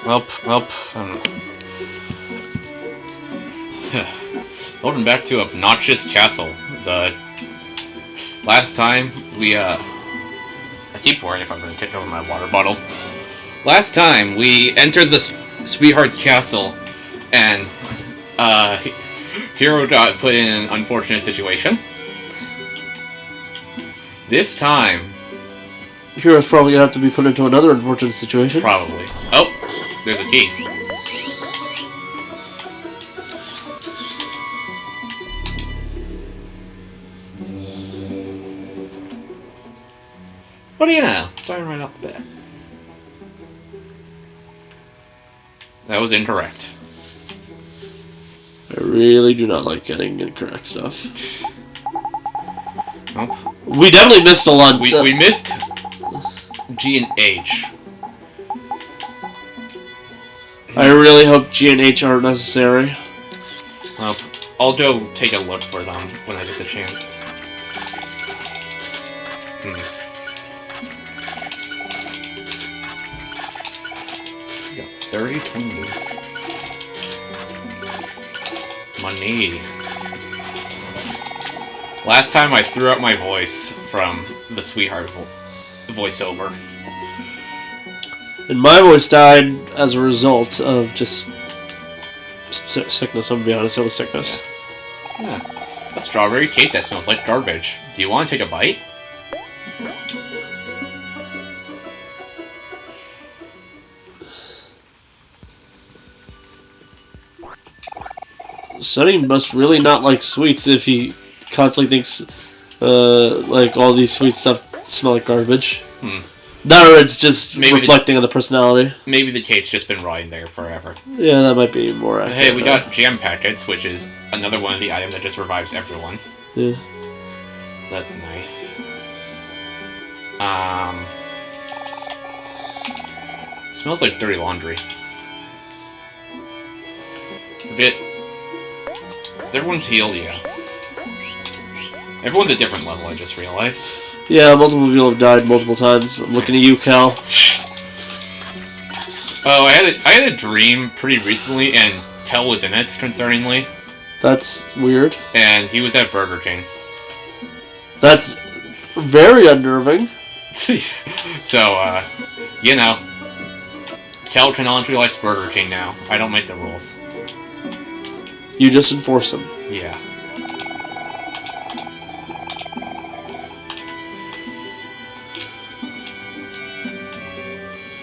Welp. Welcome back to Obnoxious Castle. The last time we, I keep worrying if I'm going to kick over my water bottle. Last time we entered the Sweetheart's Castle, and, Hero got put in an unfortunate situation. This time... Hero's probably going to have to be put into another unfortunate situation. Probably. Oh, there's a key. What do you know? Starting right off the bat. That was incorrect. I really do not like getting incorrect stuff. Nope. We definitely missed a lot. We missed G and H. I really hope G and H aren't necessary. Well, I'll go take a look for them when I get the chance. 30, 20. Money. Last time I threw out my voice from the Sweetheart voiceover. And my voice died as a result of just sickness. I'm gonna be honest, it was sickness. Yeah. A strawberry cake that smells like garbage. Do you want to take a bite? Sonny must really not like sweets if he constantly thinks like all these sweet stuff smell like garbage. No, it's just reflecting on the personality. Maybe the cake's just been rotting there forever. Yeah, that might be more accurate. Hey, we got jam packets, which is another one of the items that just revives everyone. Yeah. So that's nice. Smells like dirty laundry. Is everyone healed? Yeah. Everyone's a different level, I just realized. Yeah, multiple people have died multiple times. I'm looking at you, Cal. Oh, I had a dream pretty recently, and Cal was in it, concerningly. That's weird. And he was at Burger King. That's very unnerving. So, you know, Cal canonically likes Burger King now. I don't make the rules. You just enforce them. Yeah.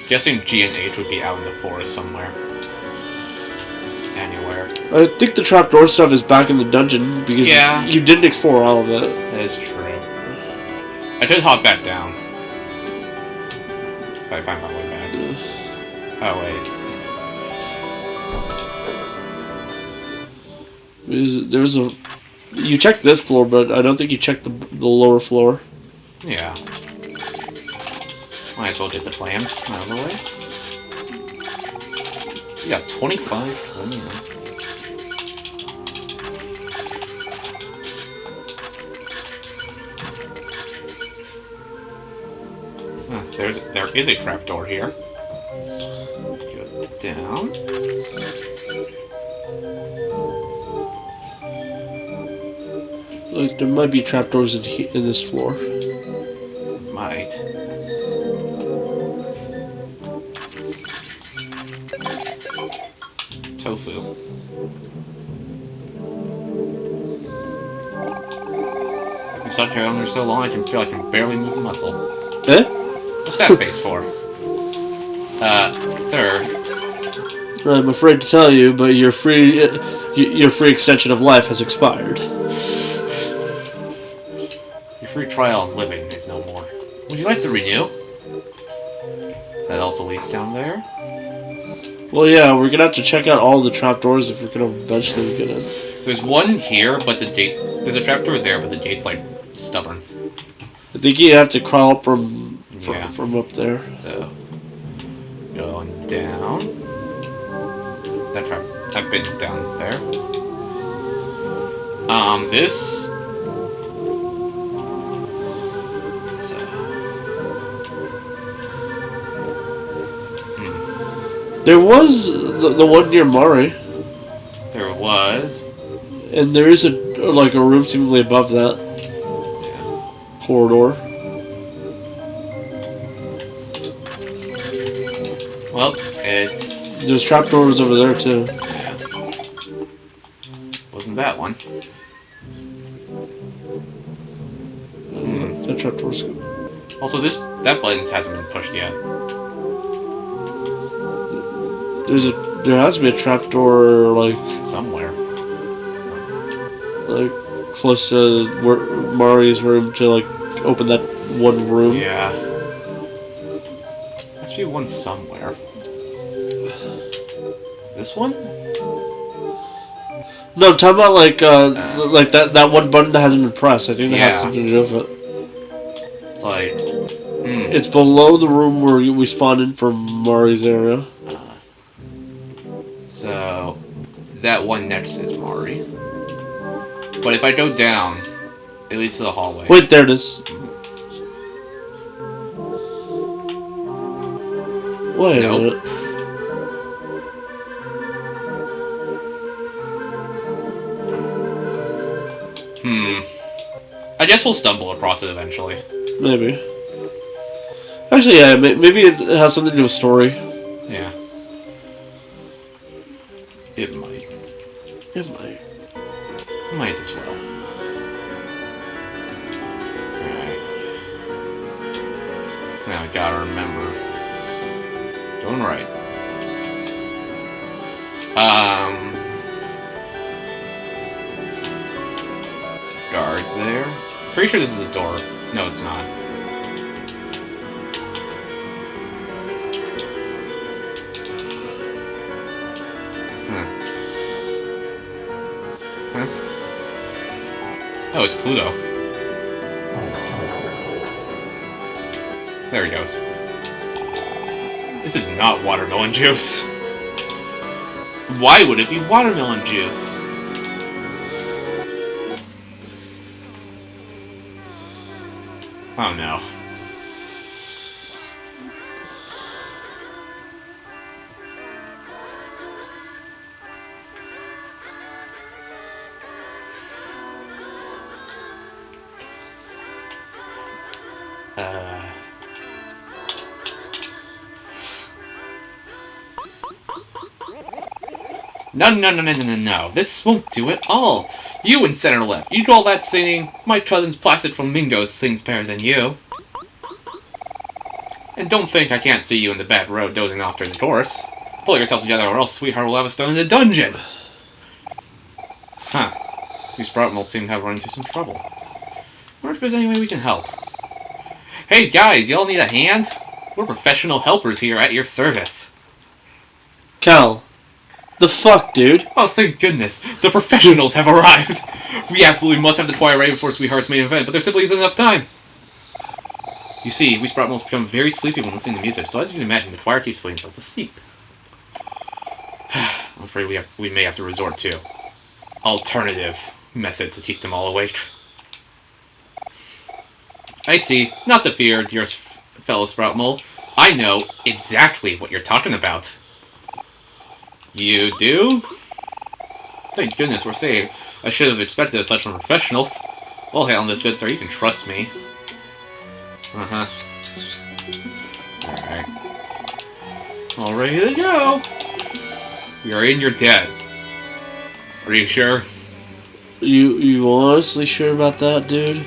Guessing G and H would be out in the forest somewhere. Anywhere. I think the trapdoor stuff is back in the dungeon because you didn't explore all of it. That is true. I could hop back down. If I find my way back. Oh, wait. There's a... You checked this floor, but I don't think you checked the lower floor. Yeah. Might as well get the clams out of the way. We got 25 clams. There is a trapdoor here. Go down. Like, there might be trapdoors in this floor. Might. Tofu. I've been stuck here under so long I can feel I can barely move a muscle. Eh? What's that face for? Sir. I'm afraid to tell you, but your free extension of life has expired. Your free trial on living is no more. Would you like to renew? That also leads down there. Well, yeah, we're gonna have to check out all the trapdoors if we're gonna eventually get in. There's one here, but the gate... There's a trapdoor there, but the gate's, like, stubborn. I think you have to crawl up from up there. So, going down. That trap... I've been down there. This... So... There was the one near Mari. There was. And there is a room seemingly above that. Yeah. Corridor. Well, it's... There's trapdoors over there, too. Yeah. Wasn't that one. That trapdoor's good. Also, that button hasn't been pushed yet. There has to be a trapdoor, like... Somewhere. Like, close to Mari's room to, like, open that one room. Yeah. Must be one somewhere. This one? No, I'm talking about, like that one button that hasn't been pressed. I think that has something to do with it. It's like... It's below the room where we spawned in from Mari's area. So... That one next is Mari. But if I go down, it leads to the hallway. Wait, there it is. Wait a minute. I guess we'll stumble across it eventually. Maybe. Actually, yeah, maybe it has something to do with story. Yeah. It might. It might. Might as well. Alright. Now I gotta remember. Going right. Guard there. Pretty sure this is a door. No, it's not. Huh? Oh, it's Pluto. There he goes. This is not watermelon juice. Why would it be watermelon juice? Oh no. No. This won't do at all. You in center left. You do all that singing. My cousin's plastic flamingos sings better than you. And don't think I can't see you in the back row dozing off during the chorus. Pull yourselves together or else sweetheart will have us thrown in the dungeon. Huh. These Sproutmills seem to have run into some trouble. I wonder if there's any way we can help. Hey guys, y'all need a hand? We're professional helpers here at your service. Cal. The fuck, dude? Oh, thank goodness. The professionals have arrived. We absolutely must have the choir ready before Sweetheart's main event, but there simply isn't enough time. You see, we Sproutmills become very sleepy when listening to music, so as you can imagine, the choir keeps putting itself to sleep. I'm afraid we may have to resort to alternative methods to keep them all awake. I see. Not to fear, dearest fellow Sproutmill. I know exactly what you're talking about. You do? Thank goodness we're saved. I should have expected such from professionals. We'll handle this bit, sir. You can trust me. Uh-huh. Alright. All ready to go. You're in your debt. Are you sure? You honestly sure about that, dude?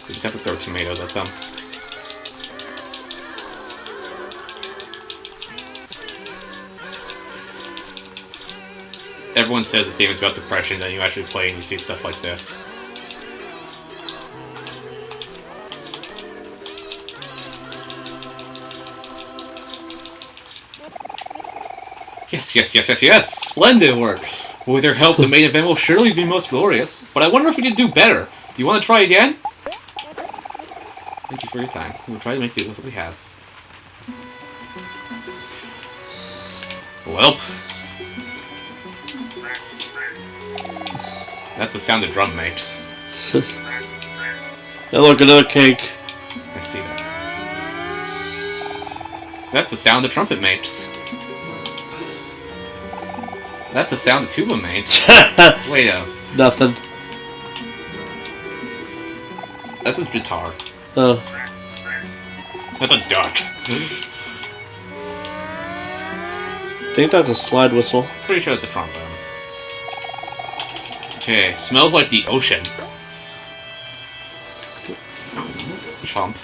We just have to throw tomatoes at them. Everyone says this game is about depression, then you actually play and you see stuff like this. Yes! Splendid work! With your help, the main event will surely be most glorious. But I wonder if we could do better. Do you want to try again? Thank you for your time. We'll try to make do with what we have. Welp. That's the sound a drum makes. Hey, look, another cake. I see that. That's the sound the trumpet makes. That's the sound the tuba makes. Wait a... Nothing. That's a guitar. Oh. That's a duck. I think that's a slide whistle. Pretty sure that's a trombone. Okay, smells like the ocean. Chomp.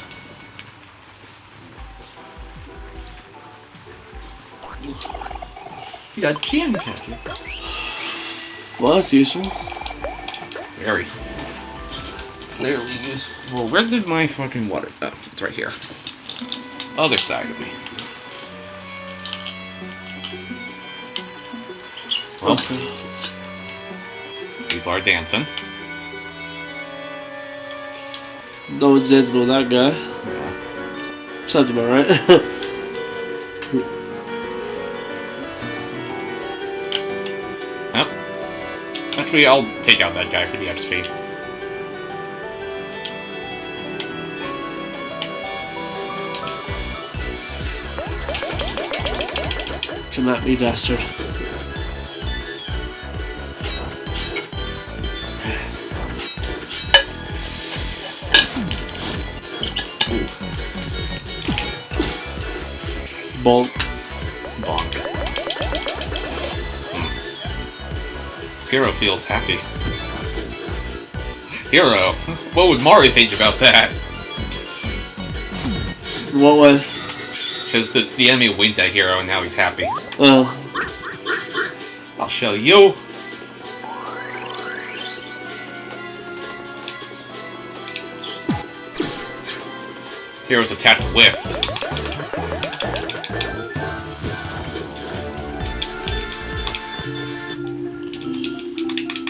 You got jam packets. Well, that's useful. Very. Clearly useful. Where did my fucking water... Oh, it's right here. Other side of me. Well, people are dancing. No one's dancing with that guy. Yeah. Sounds about right. Yep. Actually, I'll take out that guy for the XP. Come at me, bastard. Bonk. Bonk. Hero feels happy. Hero? What would Mari think about that? What way? Because the enemy winked at Hero and now he's happy. Oh. I'll show you. Hero's attack whiffed.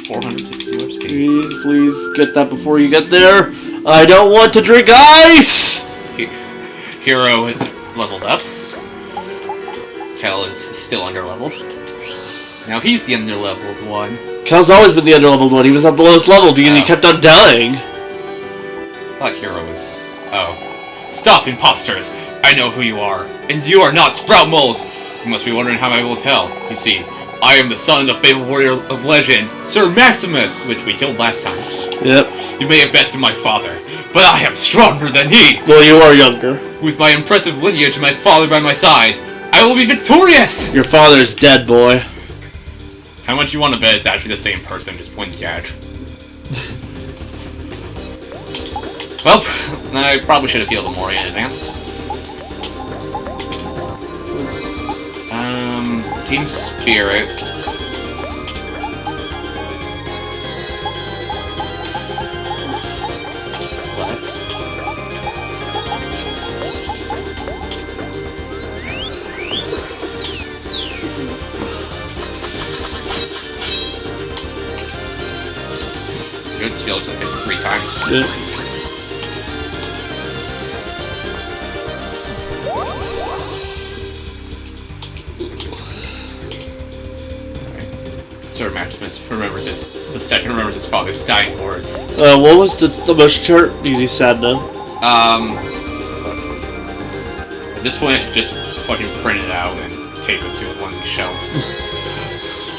$460 XP. Please get that before you get there. I don't want to drink ice! Hero leveled up. Kel is still underleveled. Now he's the underleveled one. Kel's always been the underleveled one. He was at the lowest level because he kept on dying. I thought Hero was... Oh. Stop, imposters! I know who you are. And you are not Sprout Moles! You must be wondering how I will tell. You see, I am the son of the fabled warrior of legend, Sir Maximus, which we killed last time. Yep. You may have bested my father, but I am stronger than he! Well, you are younger. With my impressive lineage and my father by my side, I will be victorious! Your father's dead, boy. How much you want to bet it's actually the same person, just pointing at? Well, I probably should have healed Omori in advance. Team Spirit. It's a good skill to hit 3 times. Yep. Sir Maximus remembers the second remembers his father's dying words. What was the motion chart? Because he's sad now. At this point, I should just fucking print it out and tape it to one of these shelves.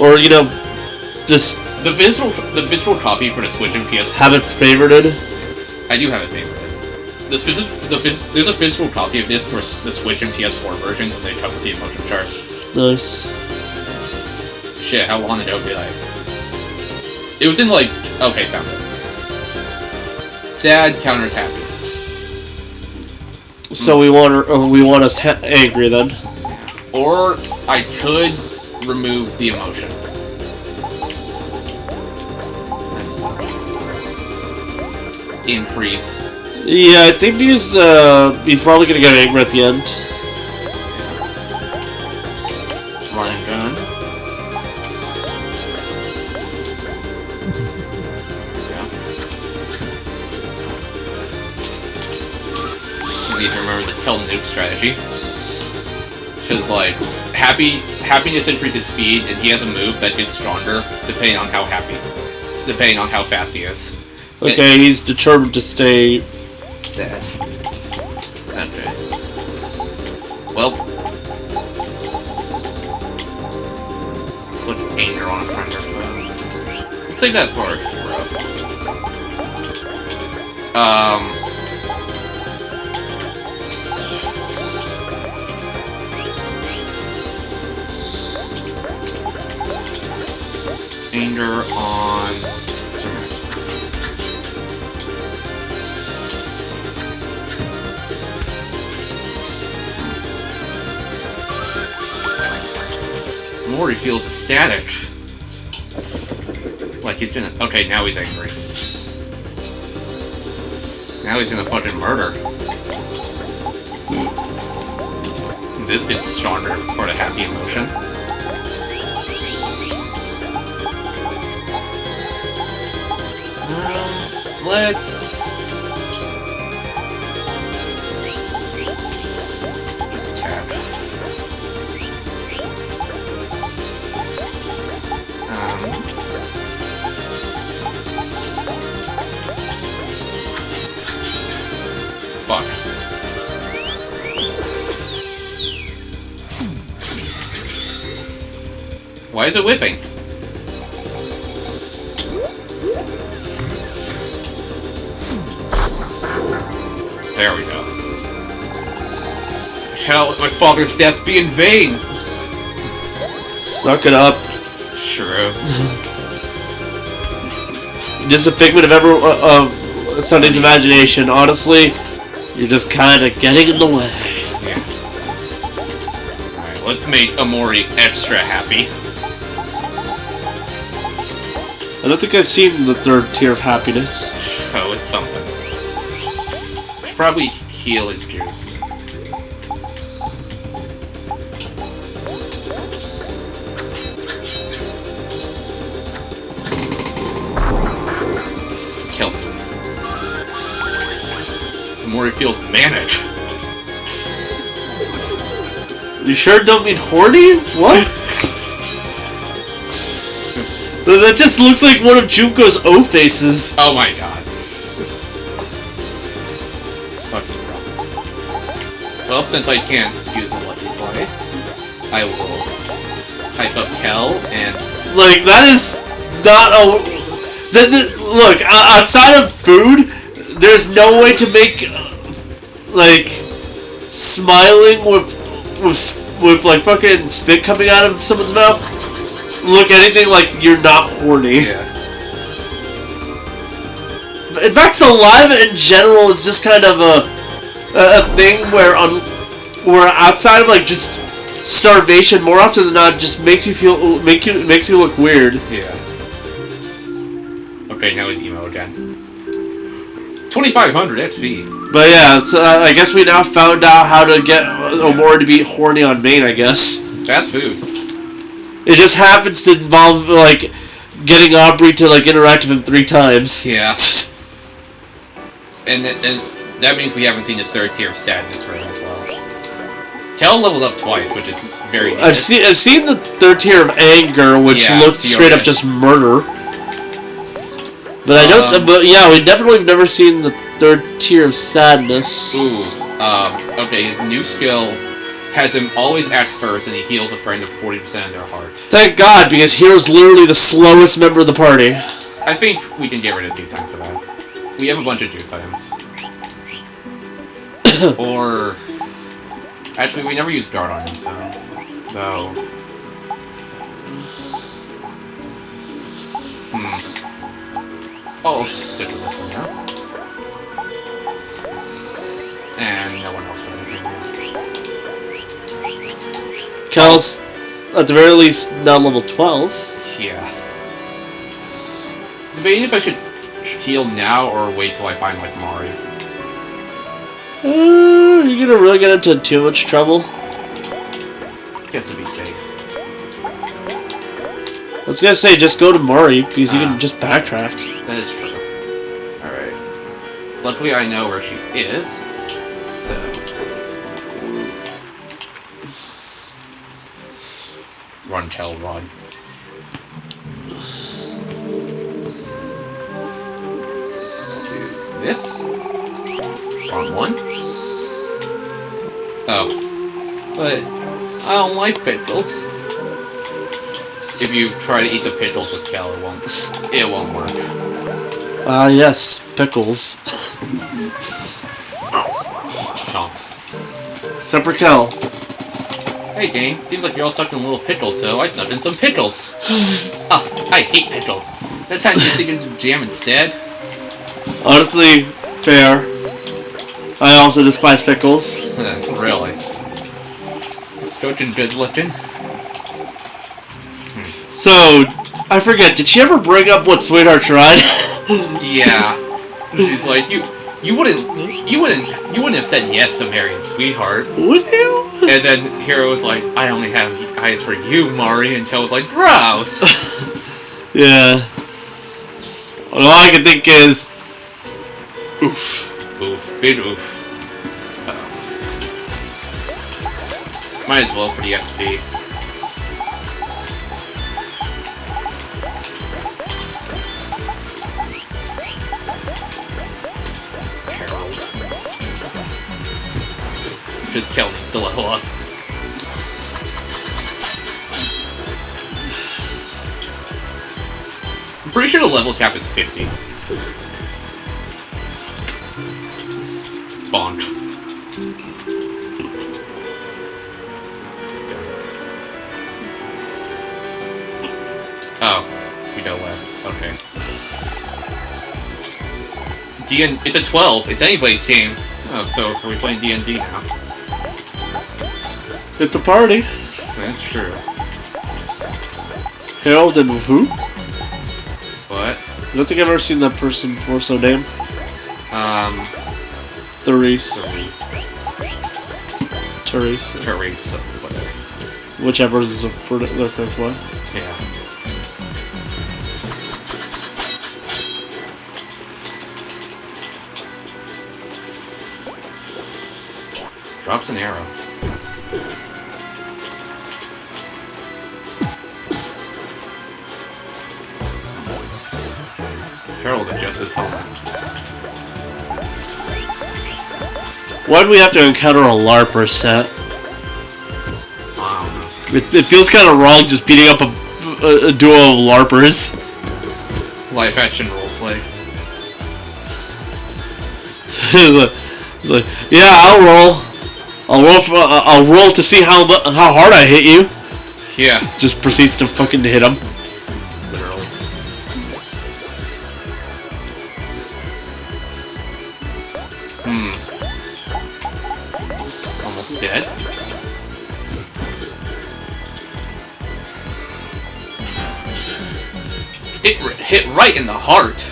Or, you know, just... The physical copy for the Switch and PS4... Have it favorited? I do have it favorited. There's a physical copy of this for the Switch and PS4 versions, and they come with the emotion charts. Nice. Shit, how long ago did I? It was in like... Okay, found it. Sad counters happy. So we want us angry then. Or I could remove the emotion. That's increase. Yeah, I think he's probably gonna get angry at the end. Run and gun. Need to remember the tell noob strategy. Because, like, happiness increases speed, and he has a move that gets stronger depending on how fast he is. Okay, he's determined to stay sad. Okay. Well, put anger on a friend or foe. Let's take that for a hero. Anger on. Omori feels ecstatic. Like he's been. Okay, now he's angry. Now he's gonna fucking murder. This gets stronger for the happy emotion. Let's just tap. Fuck. Why is it whiffing? There we go. Shall let my father's death be in vain? Suck it up. True. Just a figment of Sunday's imagination. Honestly, you're just kind of getting in the way. Yeah. Alright, let's make Omori extra happy. I don't think I've seen the third tier of happiness. Oh, it's something. I should probably heal his juice. Kill him. Omori feels manic. You sure don't mean horny? What? That just looks like one of Junko's O faces. Oh my god. Fucking wrong. Well, since I can't use a Lucky Slice, I will hype up Kel and... Like, that is not a... Look, outside of food, there's no way to make, like, smiling with like, fucking spit coming out of someone's mouth look anything like you're not horny. Yeah. In fact, saliva in general is just kind of a thing where outside of like just starvation, more often than not, just makes you makes you look weird. Yeah. Okay, now he's emo again. 2,500 XP. But yeah, so I guess we now found out how to get Omori to be horny on main. I guess. Fast food. It just happens to involve, like, getting Aubrey to, like, interact with him 3 times. Yeah. And that means we haven't seen the third tier of sadness for him as well. Kel leveled up twice, which is very neat. I've seen the third tier of anger, which looked straight up just murder. But I don't. But yeah, we definitely have never seen the third tier of sadness. Ooh. Okay, his new skill has him always act first, and he heals a friend of 40% of their heart. Thank God, because Hero's literally the slowest member of the party. I think we can get rid of 2-time for that. We have a bunch of juice items. Or... Actually, we never used guard on him, so... Though... Oh, let's stick with this one now. And no one else got anything new. Kel's, at the very least, now level 12. Yeah. Debating if I should heal now or wait till I find, like, Mari. You're gonna really get into too much trouble. Guess to be safe. I was gonna say, just go to Mari, because you can just backtrack. That is true. Alright. Luckily I know where she is. So... Run, Kel, run. this. Wrong one. Oh. But I don't like pickles. If you try to eat the pickles with Kel, it won't work. Yes, pickles. Chomp. Separate Kel. Hey gang, seems like you're all stuck in little pickles, so I stuck in some pickles. Ah, I hate pickles. Let's try to stick in some jam instead. Honestly, fair. I also despise pickles. Really? It's Coaching good looking. So, I forget, did she ever bring up what Sweetheart tried? Yeah. She's like, you wouldn't have said yes to marrying Sweetheart. Would you? And then Hero was like, I only have eyes for you, Mari, and Kel was like, gross. Yeah. All I can think is, oof. Oof, big oof. Uh-oh. Might as well for the XP. Because Kel needs to level up. I'm pretty sure the level cap is 50. Bonk. Oh, we go left. Okay. It's a 12. It's anybody's game. Oh, so are we playing D&D now? It's a party. That's true. Harold and who? What? I don't think I've ever seen that person before, so name. Therese. Therese, whatever. Whichever is the correct one. Yeah. Drops an arrow. Harold adjusts his helmet. Why'd we have to encounter a LARPer set? I don't know. It feels kind of wrong just beating up a duo of LARPers. Live action roleplay. It's like, yeah, I'll roll to see how hard I hit you. Yeah. Just proceeds to fucking hit him. Literally. Almost dead. It hit right in the heart.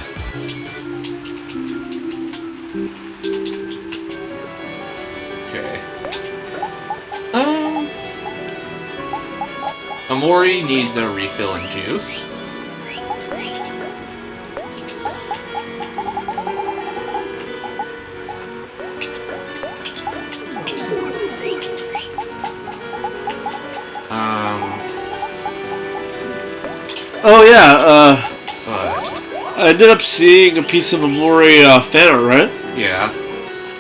Okay. Omori needs a refill in juice. Oh yeah, But, I ended up seeing a piece of Omori fan art, right? yeah.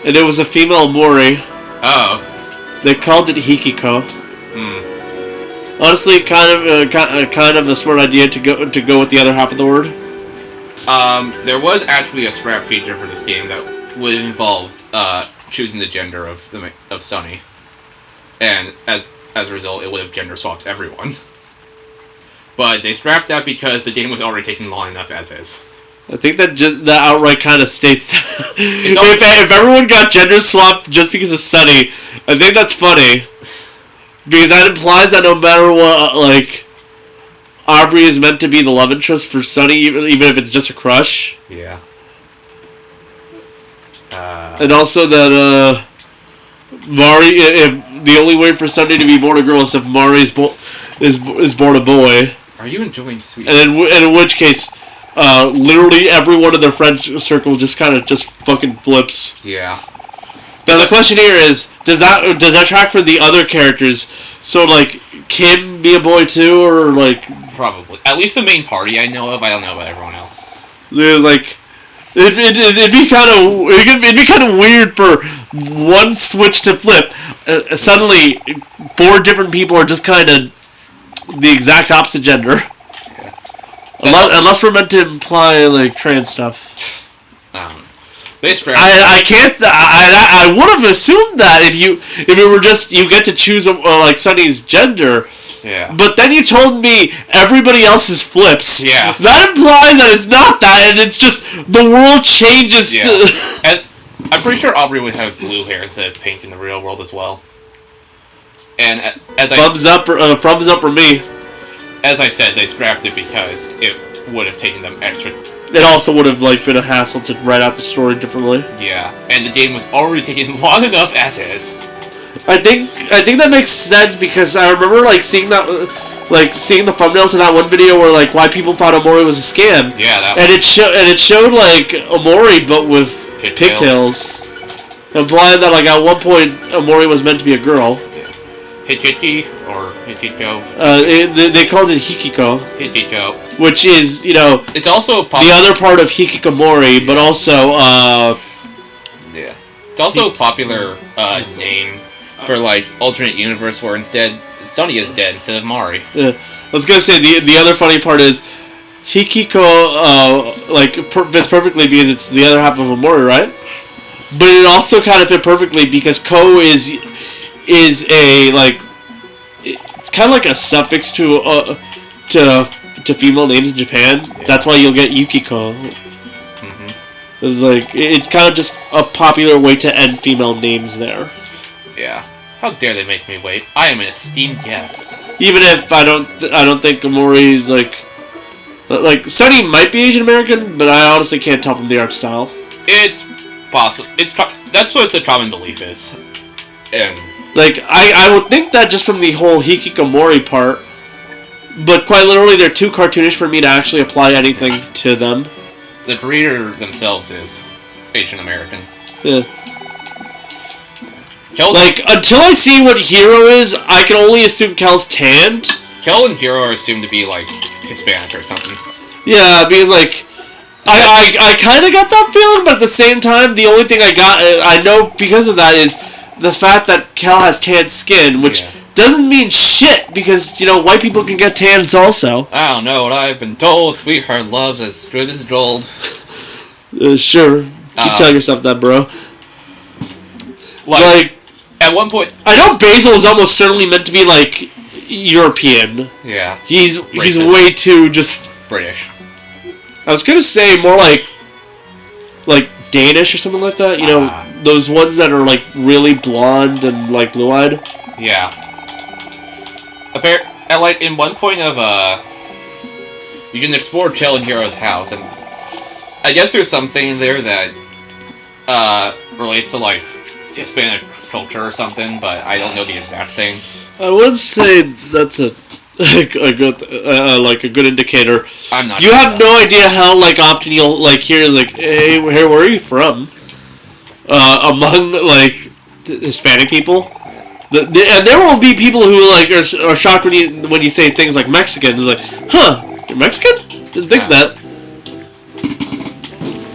And it was a female Omori. Oh. They called it Hikiko. Honestly, kind of a smart idea to go with the other half of the word. There was actually a scrap feature for this game that would have involved choosing the gender of Sunny, and as a result, it would have gender swapped everyone. But they scrapped that because the game was already taking long enough as is. I think that outright kind of states that if everyone got gender swapped just because of Sunny, I think that's funny. Because that implies that no matter what, like, Aubrey is meant to be the love interest for Sunny, even if it's just a crush. Yeah. And also that Mari, if the only way for Sunny to be born a girl is if Mari is born a boy. Are you enjoying sweet? And in which case, literally everyone in their friends circle just fucking flips. Yeah. Now the question here is, does that track for the other characters? So like, Kim be a boy too, or like? Probably. At least the main party I know of. I don't know about everyone else. There's like, It'd be kind of weird for one switch to flip. Suddenly, 4 different people are just kind of the exact opposite gender. Yeah. Unless we're meant to imply like trans stuff. They spread. I can't. I would have assumed that if it were just you get to choose like Sunny's gender. Yeah. But then you told me everybody else's flips. Yeah. That implies that it's not that, and it's just the world changes. Yeah. I'm pretty sure Aubrey would have blue hair instead of pink in the real world as well. And thumbs up for me. As I said, they scrapped it because it would have taken them extra. It also would have been a hassle to write out the story differently. Yeah, and the game was already taking long enough as is. I think that makes sense because I remember seeing seeing the thumbnail to that one video where why people thought Omori was a scam. Yeah, and it showed Omori but with pigtails, implying that at one point Omori was meant to be a girl. Yeah. Hichiki or Hichiko. They called it Hikiko. Hichiko. Which is it's also the other part of Hikikomori, but also yeah, it's also a popular name for alternate universe where instead Sunny is dead instead of Mari. Yeah. I was gonna say the other funny part is Hikiko fits perfectly because it's the other half of Omori, right? But it also kind of fit perfectly because Ko is a it's kind of like a suffix to female names in Japan. Yeah. That's why you'll get Yukiko. Mm-hmm. It's kind of just a popular way to end female names there. Yeah. How dare they make me wait? I am an esteemed guest. Even if I don't think Omori is Sunny might be Asian American, but I honestly can't tell from the art style. It's possible. That's what the common belief is. And I would think that just from the whole Hikikomori part, but quite literally they're too cartoonish for me to actually apply anything to them. The creator themselves is Asian American. Yeah. Until I see what Hero is, I can only assume Kel's tanned. Kel and Hero are assumed to be, Hispanic or something. Yeah, because, I kind of got that feeling, but at the same time, the only thing I know because of that is the fact that Kel has tanned skin, which doesn't mean shit, because, white people can get tans also. I don't know what I've been told. Sweetheart love's as good as gold. Sure. Keep telling yourself that, bro. At one point, I know Basil is almost certainly meant to be European. Yeah. He's way too just British. I was gonna say more like Danish or something like that. Those ones that are really blonde and blue-eyed. Yeah. In one point of you can explore Kel and Hero's house, and I guess there's something there that relates to Hispanic culture or something, but I don't know the exact thing. I would say that's a good indicator. I'm not. You have no idea how often you'll hear hey, where are you from? Among Hispanic people, and there will be people who are shocked when you say things like Mexican. It's huh, you're Mexican? Didn't think that.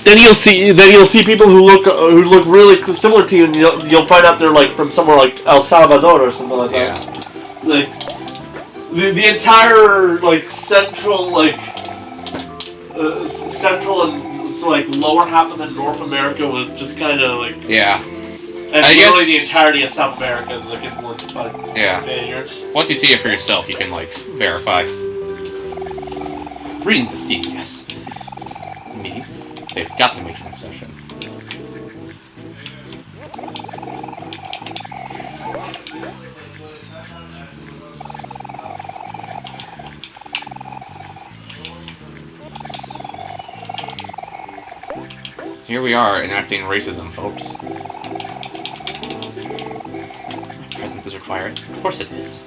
Then you'll see people who look really similar to you, and you'll find out they're from somewhere like El Salvador or something like that. Yeah. The entire central central and lower half of the North America was just kind of yeah. And really the entirety of South America is influenced by Spaniards. Once you see it for yourself, you can verify. Reading to Steve, yes. Me. They've got to make an obsession. So here we are enacting racism, folks. My presence is required. Of course it is.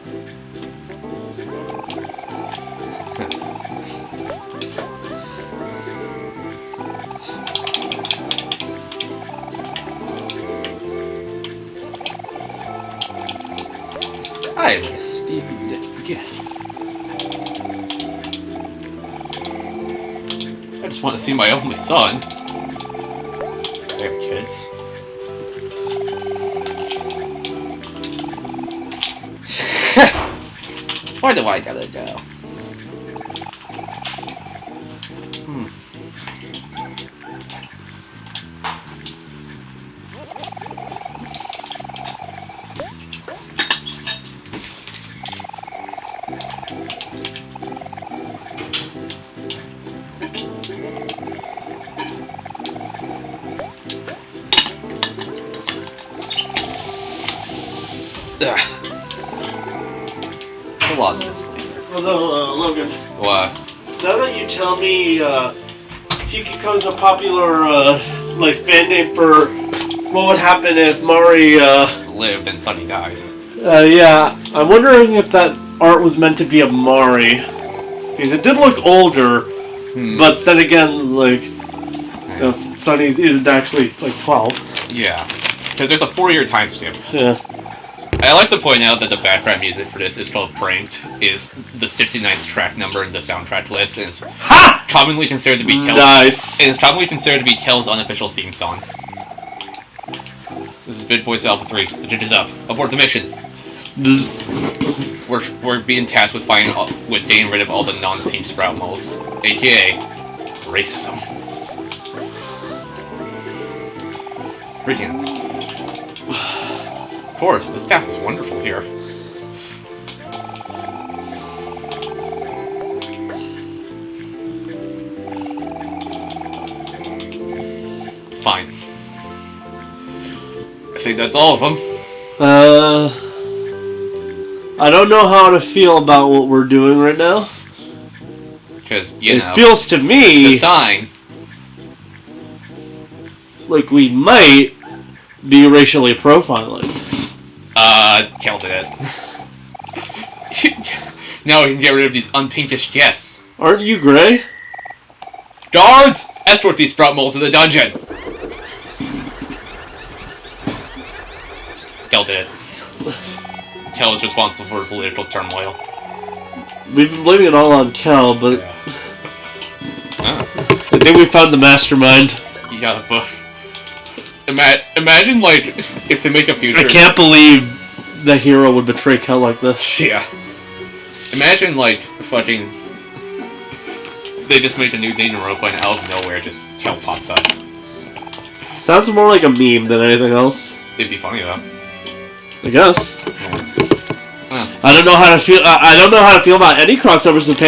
I am a Stephen gift. I just want to see my only son. Why do I gotta go? The loss of his slander. Although, Logan, What? now that you tell me Hikiko's a popular fan name for what would happen if Mari Lived and Sunny died. yeah, I'm wondering if that art was meant to be a Mari. Because it did look older, but then again, Sunny's isn't actually 12. Yeah. Because there's a 4-year time skip. Yeah. I like to point out that the background music for this is called Pranked, is the 69th track number in the soundtrack list, and it's commonly considered to be Kel's, Nice. and it's commonly considered to be Kel's unofficial theme song. This is Big Boys Alpha 3. The judge is up. Abort the mission. We're being tasked with getting rid of all the non-pink sprout moles, aka racism. Greetings. Of course, the staff is wonderful here. Fine. I think that's all of them. I don't know how to feel about what we're doing right now. Because, it feels to me the sign. like we might be racially profiling. Kel did it. Now we can get rid of these unpinkish guests. Aren't you gray? Guards! Escort these sprout moles to the dungeon! Kel did it. Kel is responsible for political turmoil. We've been blaming it all on Kel, but Yeah. I think we found the mastermind. You got a book. Imagine, if they make a future... I can't believe the hero would betray Kel like this. Yeah. Imagine, fucking... They just make a new Danganronpa and out of nowhere just Kel pops up. Sounds more like a meme than anything else. It'd be funny, though. I guess. Huh. I don't know how to feel. I don't know how to feel about any crossovers with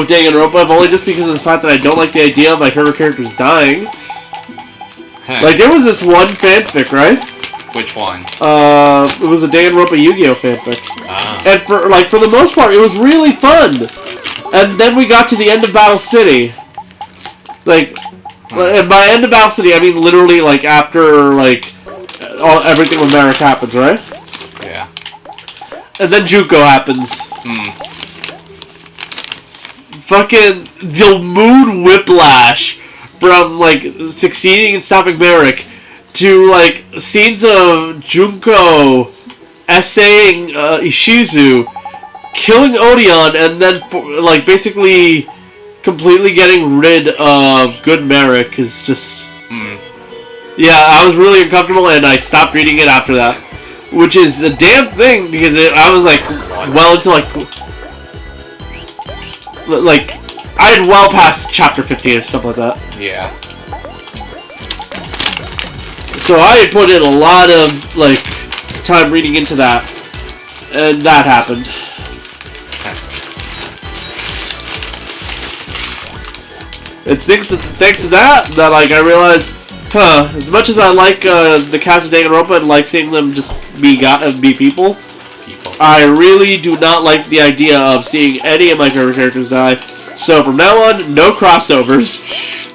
Danganronpa, if only just because of the fact that I don't like the idea of my favorite characters dying. Huh. There was this one fanfic, right? Which one? It was a Danganronpa Yu-Gi-Oh fanfic. Ah. And for the most part, it was really fun. And then we got to the end of Battle City. And by end of Battle City, I mean literally after everything with Merrick happens, right? Yeah. And then Juko happens. Fucking the mood whiplash from succeeding and stopping Merrick to scenes of Junko essaying Ishizu, killing Odeon, and then basically completely getting rid of good Merrick is just... Yeah, I was really uncomfortable and I stopped reading it after that. Which is a damn thing because I was well into I had well past chapter 50 and stuff like that. Yeah. So I had put in a lot of time reading into that, and that happened. It's thanks to that I realized, as much as I like the cast of Danganronpa and like seeing them just be people, I really do not like the idea of seeing any of my favorite characters die. So from now on, no crossovers.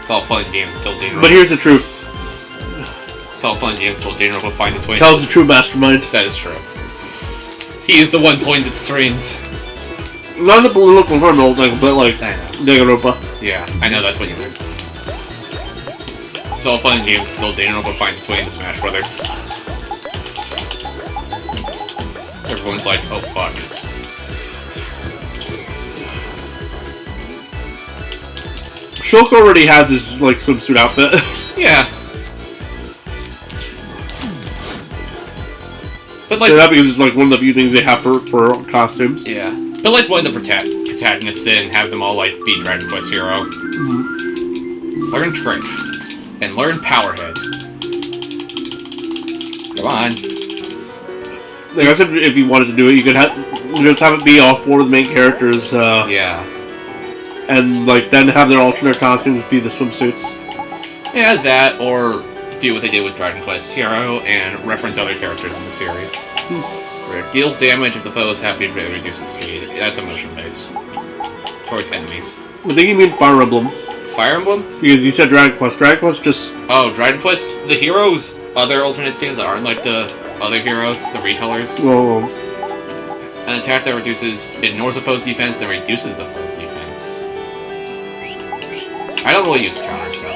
It's all fun and games until Danganronpa. But here's the truth. It's all fun and games until Danganronpa finds its way. Kel's the true mastermind. That is true. He is the one pulling the strings. Not the political front whole thing, but Danganronpa. Yeah, I know that's what you meant. It's all fun and games until Danganronpa finds its way into Smash Brothers. Everyone's like, oh fuck. Shulk already has his like swimsuit outfit. Yeah. But like, so that because it's like one of the few things they have for costumes. Yeah. But like one of the protagonists and have them all like be Dragon Quest hero. Mm-hmm. Learn Trick. And learn Powerhead. Come on. Like I said, if you wanted to do it, you could just have it be all 4 of the main characters. Yeah. And like then have their alternate costumes be the swimsuits. Yeah, that or do what they did with Dragon Quest Hero and reference other characters in the series. Where it deals damage if the foe is happy to reduce its speed. That's emotion based. Towards enemies. I think you mean Fire Emblem. Fire Emblem? Because you said Dragon Quest. Dragon Quest just... Oh, Dragon Quest, the heroes, other alternate skins that aren't like the other heroes, the recolors. Oh. An attack that ignores the foe's defense and reduces the foe's defense. I don't really use counters, so.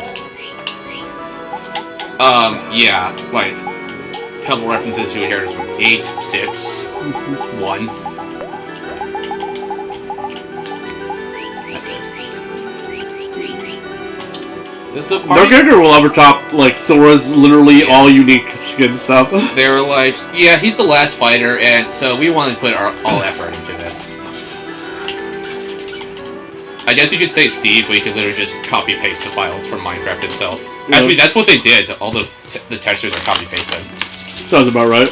Yeah, like, a couple references to characters from 8, 6, 1. That's it. Does the party... No character will ever top, like, Sora's literally all unique skin stuff. They were like, yeah, he's the last fighter, and so we want to put our all effort into this. I guess you could say Steve, but you could literally just copy-paste the files from Minecraft itself. Yeah. Actually, that's what they did. All the textures are copy-pasted. Sounds about right.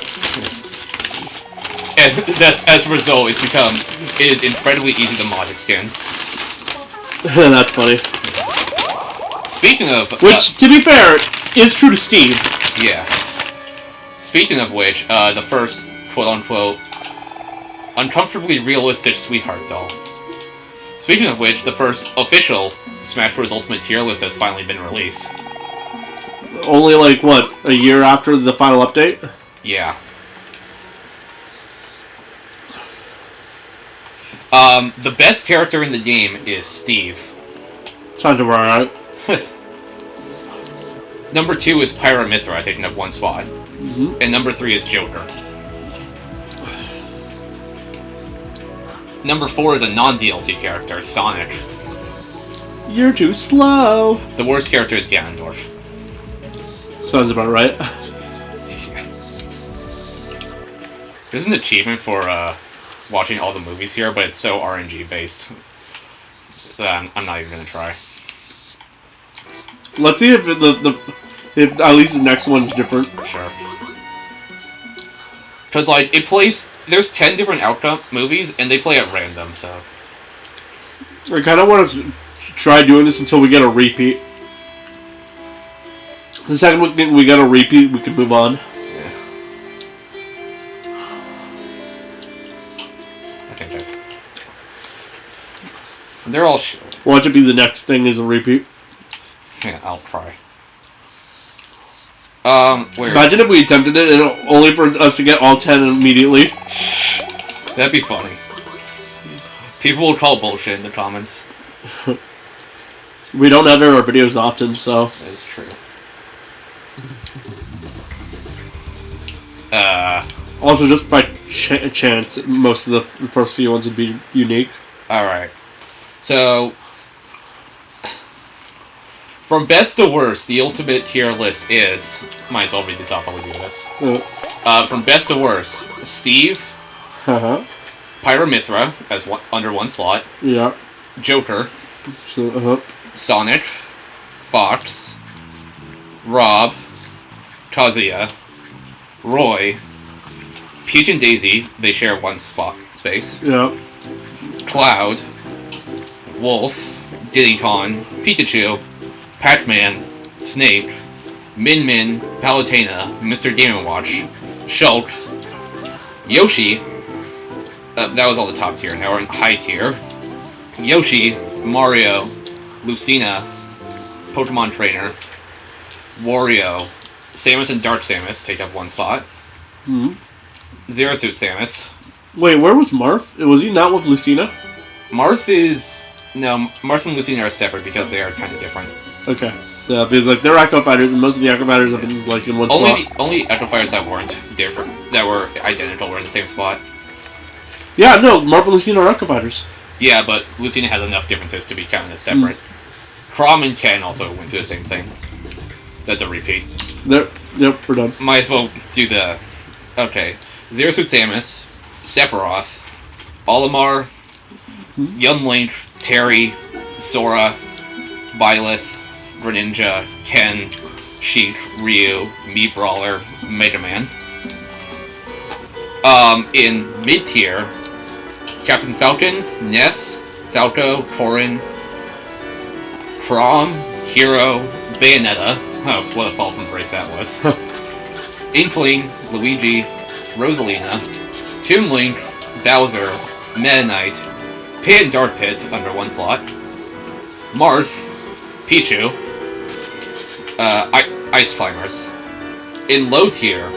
And that, as a result, it is incredibly easy to mod his skins. That's funny. Speaking of... Which, to be fair, is true to Steve. Yeah. Speaking of which, the first, quote-unquote, uncomfortably realistic sweetheart doll. Speaking of which, the first official Smash Bros. Ultimate tier list has finally been released. Only, like, what, a year after the final update? Yeah. The best character in the game is Steve. Sounds about right. Number 2 is Pyramithra, taking up 1 spot. Mm-hmm. And number 3 is Joker. Number 4 is a non-DLC character, Sonic. You're too slow. The worst character is Ganondorf. Sounds about right. There's an achievement for watching all the movies here, but it's so RNG based. So I'm not even gonna try. Let's see if if at least the next one's different. Sure. Because like it plays. There's 10 different outcome movies, and they play at random. So I kind of want to try doing this until we get a repeat. The second we get a repeat, we can move on. Yeah. I think that's... They're all... Watch it be the next thing is a repeat. Yeah, I'll cry. Where... Imagine if we attempted it and only for us to get all 10 immediately. That'd be funny. People will call bullshit in the comments. We don't edit our videos often, so... That is true. Also, just by chance, most of the first few ones would be unique. Alright. So... From best to worst, the ultimate tier list is... Might as well read this off while we do this. From best to worst, Steve... Uh-huh. Pyramithra, as under 1 slot. Yeah. Joker. So, Sonic. Fox. Rob. Kazuya. Roy. Peach and Daisy, they share 1 space. Yeah. Cloud. Wolf. Diddy Kong. Pikachu. Pac-Man. Snake. Min Min. Palutena. Mr. Game & Watch. Shulk. Yoshi. That was all the top tier. Now we're in high tier. Yoshi. Mario. Lucina. Pokemon Trainer. Wario. Samus and Dark Samus take up 1 slot. Mm-hmm. Zero Suit Samus. Wait, where was Marth? Was he not with Lucina? Marth is... No, Marth and Lucina are separate because they are kind of different. Okay. Yeah, because like they're Echo Fighters, and most of the Echo Fighters have been like in 1 slot. Only Echo Fighters that weren't different, that were identical, were in the same spot. Yeah, no, Marth and Lucina are Echo Fighters. Yeah, but Lucina has enough differences to be counted as separate. Crom and Ken also went through the same thing. That's a repeat. Yep, we're done. Might as well do the... Okay. Zero Suit Samus, Sephiroth, Olimar, Young Link, Terry, Sora, Violet, Greninja, Ken, Sheik, Ryu, Mii Brawler, Mega Man. In mid-tier, Captain Falcon, Ness, Falco, Torin, Chrom, Hero, Bayonetta. Oh, what a fall from grace that was. Inkling, Luigi, Rosalina, Toon Link, Bowser, Meta Knight, Pit and Dark Pit under one slot, Marth, Pichu, Ice Climbers. In low tier,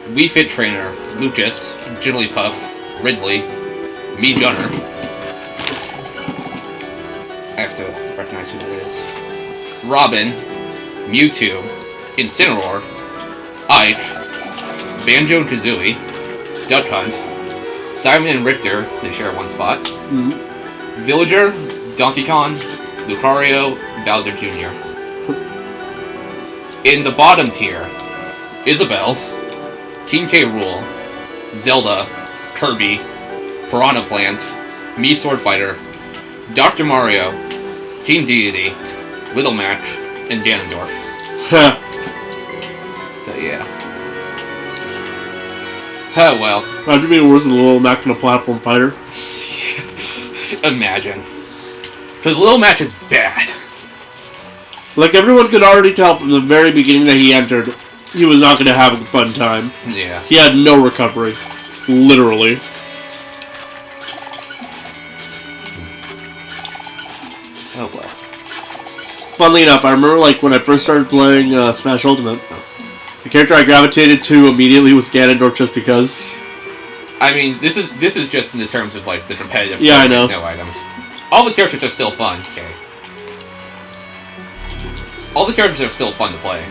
Wii Fit Trainer, Lucas, Jigglypuff, Ridley, Mii Gunner. I have to recognize who that is. Robin, Mewtwo, Incineroar, Ike, Banjo-Kazooie, Duck Hunt, Simon and Richter, they share one spot. Villager, Donkey Kong, Lucario, Bowser Jr. In the bottom tier, Isabelle, King K. Rool, Zelda, Kirby, Piranha Plant, Mii Sword Fighter, Dr. Mario, King Deity, Little Mac, and Ganondorf. So yeah. Oh well. Imagine being worse than Little Mac in a platform fighter. Imagine. Because Little Mac is bad. Like, everyone could already tell from the very beginning that he entered, he was not going to have a fun time. Yeah. He had no recovery. Literally. Oh well. Funnily enough, I remember, like, when I first started playing Smash Ultimate, the character I gravitated to immediately was Ganondorf just because. I mean, this is just in the terms of, like, the competitive... Yeah, I know. No items. All the characters are still fun. Okay. All the characters are still fun to play.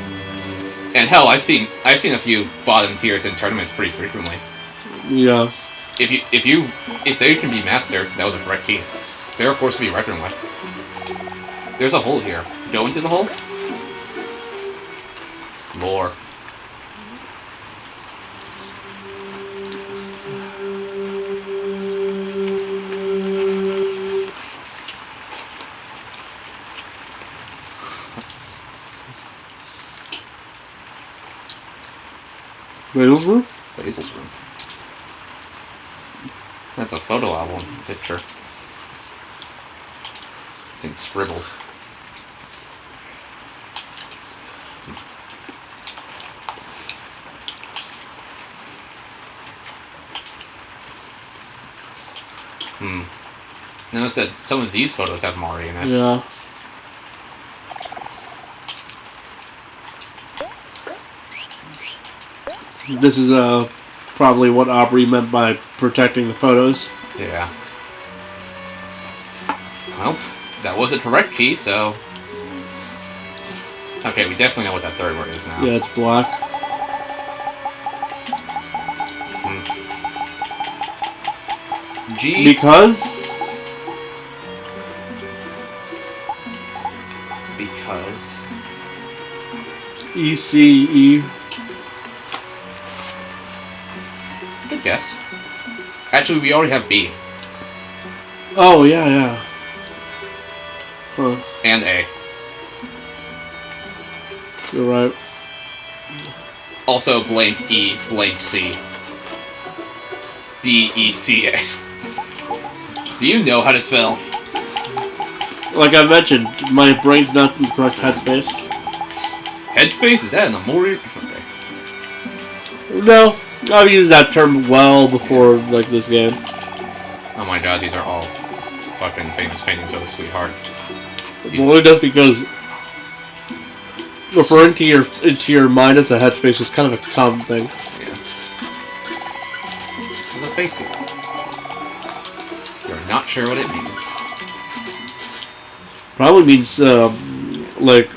And hell, I've seen a few bottom tiers in tournaments pretty frequently. Yeah. If they can be mastered, that was a correct key. They're a force to be reckoned with. There's a hole here. Go into the hole. More. Basil's room? Basil's room. That's a photo album picture. I think scribbled. Notice that some of these photos have Mari in it. Yeah. This is probably what Aubrey meant by protecting the photos. Yeah. Well, that was a correct key, so... Okay, we definitely know what that third word is now. Yeah, it's black. G... Because... ECE. Good guess. Actually, we already have B. Oh, yeah. Huh. And A. You're right. Also, blank E, blank C. B-E-C-A. Do you know how to spell? Like I mentioned, my brain's not in the correct headspace. Headspace? Is that an Omori? Okay. No, I've used that term well before, like, this game. Oh my god, these are all fucking famous paintings of a sweetheart. Only just because referring to your mind as a headspace is kind of a common thing. Yeah. There's a face here. You're not sure what it means. Probably means, like,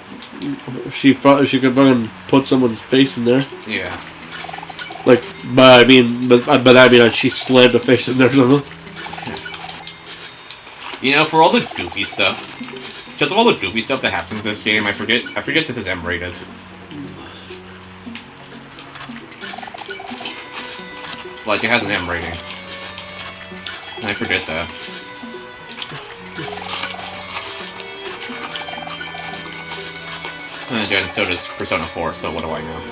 she could fucking put someone's face in there. Yeah. Like, but I mean, she slammed a face in there or something. You know, for all the goofy stuff, Because of all the goofy stuff that happens in this game, I forget this is M-rated. Like, it has an M rating. And I forget that. And again, so does Persona 4, so what do I know?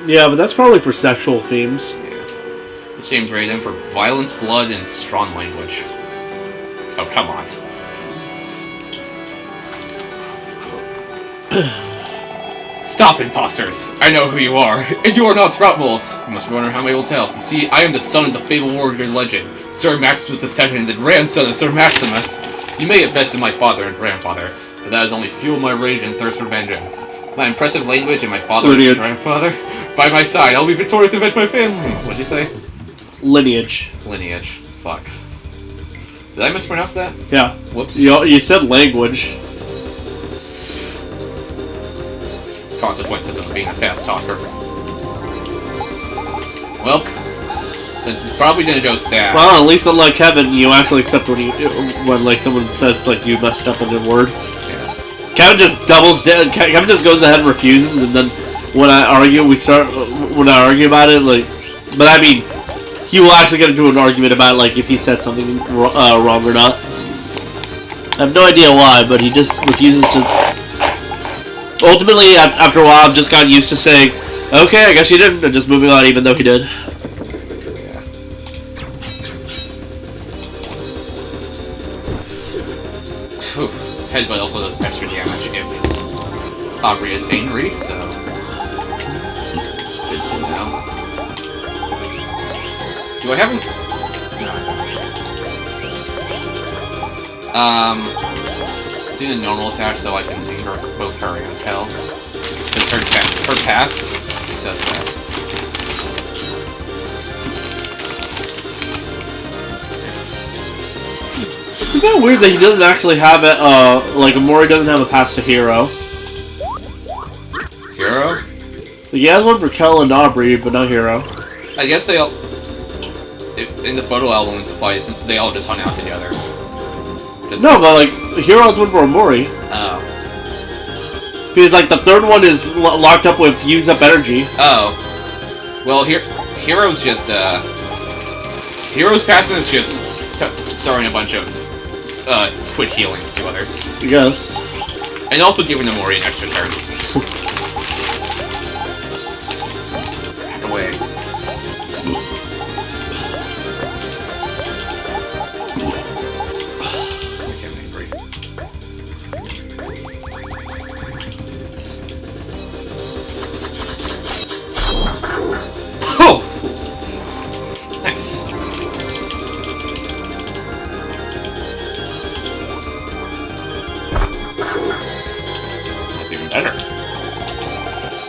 Yeah, but that's probably for sexual themes. Yeah. This game's rated M for violence, blood, and strong language. Oh, come on. Stop, imposters! I know who you are, and you are not Sprout Bulls! You must be wondering how I will tell. You see, I am the son of the fabled warrior legend, Sir Maximus II, and the grandson of Sir Maximus. You may have bested my father and grandfather, but that has only fueled my rage and thirst for vengeance. My impressive language and my father and grandfather, by my side, I'll be victorious and avenge my family. What'd you say? Lineage. Lineage. Fuck. Did I mispronounce that? Yeah. Whoops. You said language. Consequences of being a fast talker. Well, since it's probably gonna go sad. Well, at least unlike Kevin, you actually accept when like someone says like you messed up in a word. Yeah. Kevin just doubles down. Kevin just goes ahead and refuses, and then when I argue, when I argue about it, like, but I mean, he will actually get into an argument about like if he said something wrong or not. I have no idea why, but he just refuses to. Ultimately, after a while, I've just gotten used to saying, okay, I guess you didn't, and just moving on even though he did. Yeah. Headbutt also does extra damage if Aubrey is angry, so it's good to know. Do I have do the normal attack so I can anger both her and Kel. Because her pass does that. It's kind of weird that he doesn't actually have it, like Omori doesn't have a pass to Hero. Hero? He has one for Kel and Aubrey, but not Hero. I guess they all... In the photo album and supplies, they all just hung out together. No, but like, Hero has one for Omori. Oh. Because like, the third one is locked up with used up energy. Oh. Well, Hero's just, Hero's passing is just throwing a bunch of, quick healings to others. I guess. And also giving Omori an extra turn. Back away. Nice. That's even better.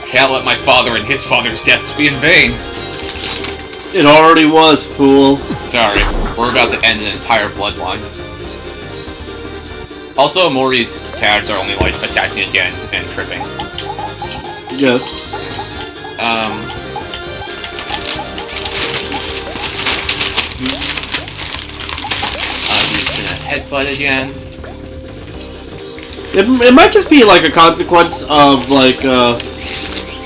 Can't let my father and his father's deaths be in vain. It already was, fool. Sorry, we're about to end an entire bloodline. Also, Omori's tags are only like attacking again and tripping. Yes. Headbutt again. It might just be like a consequence of like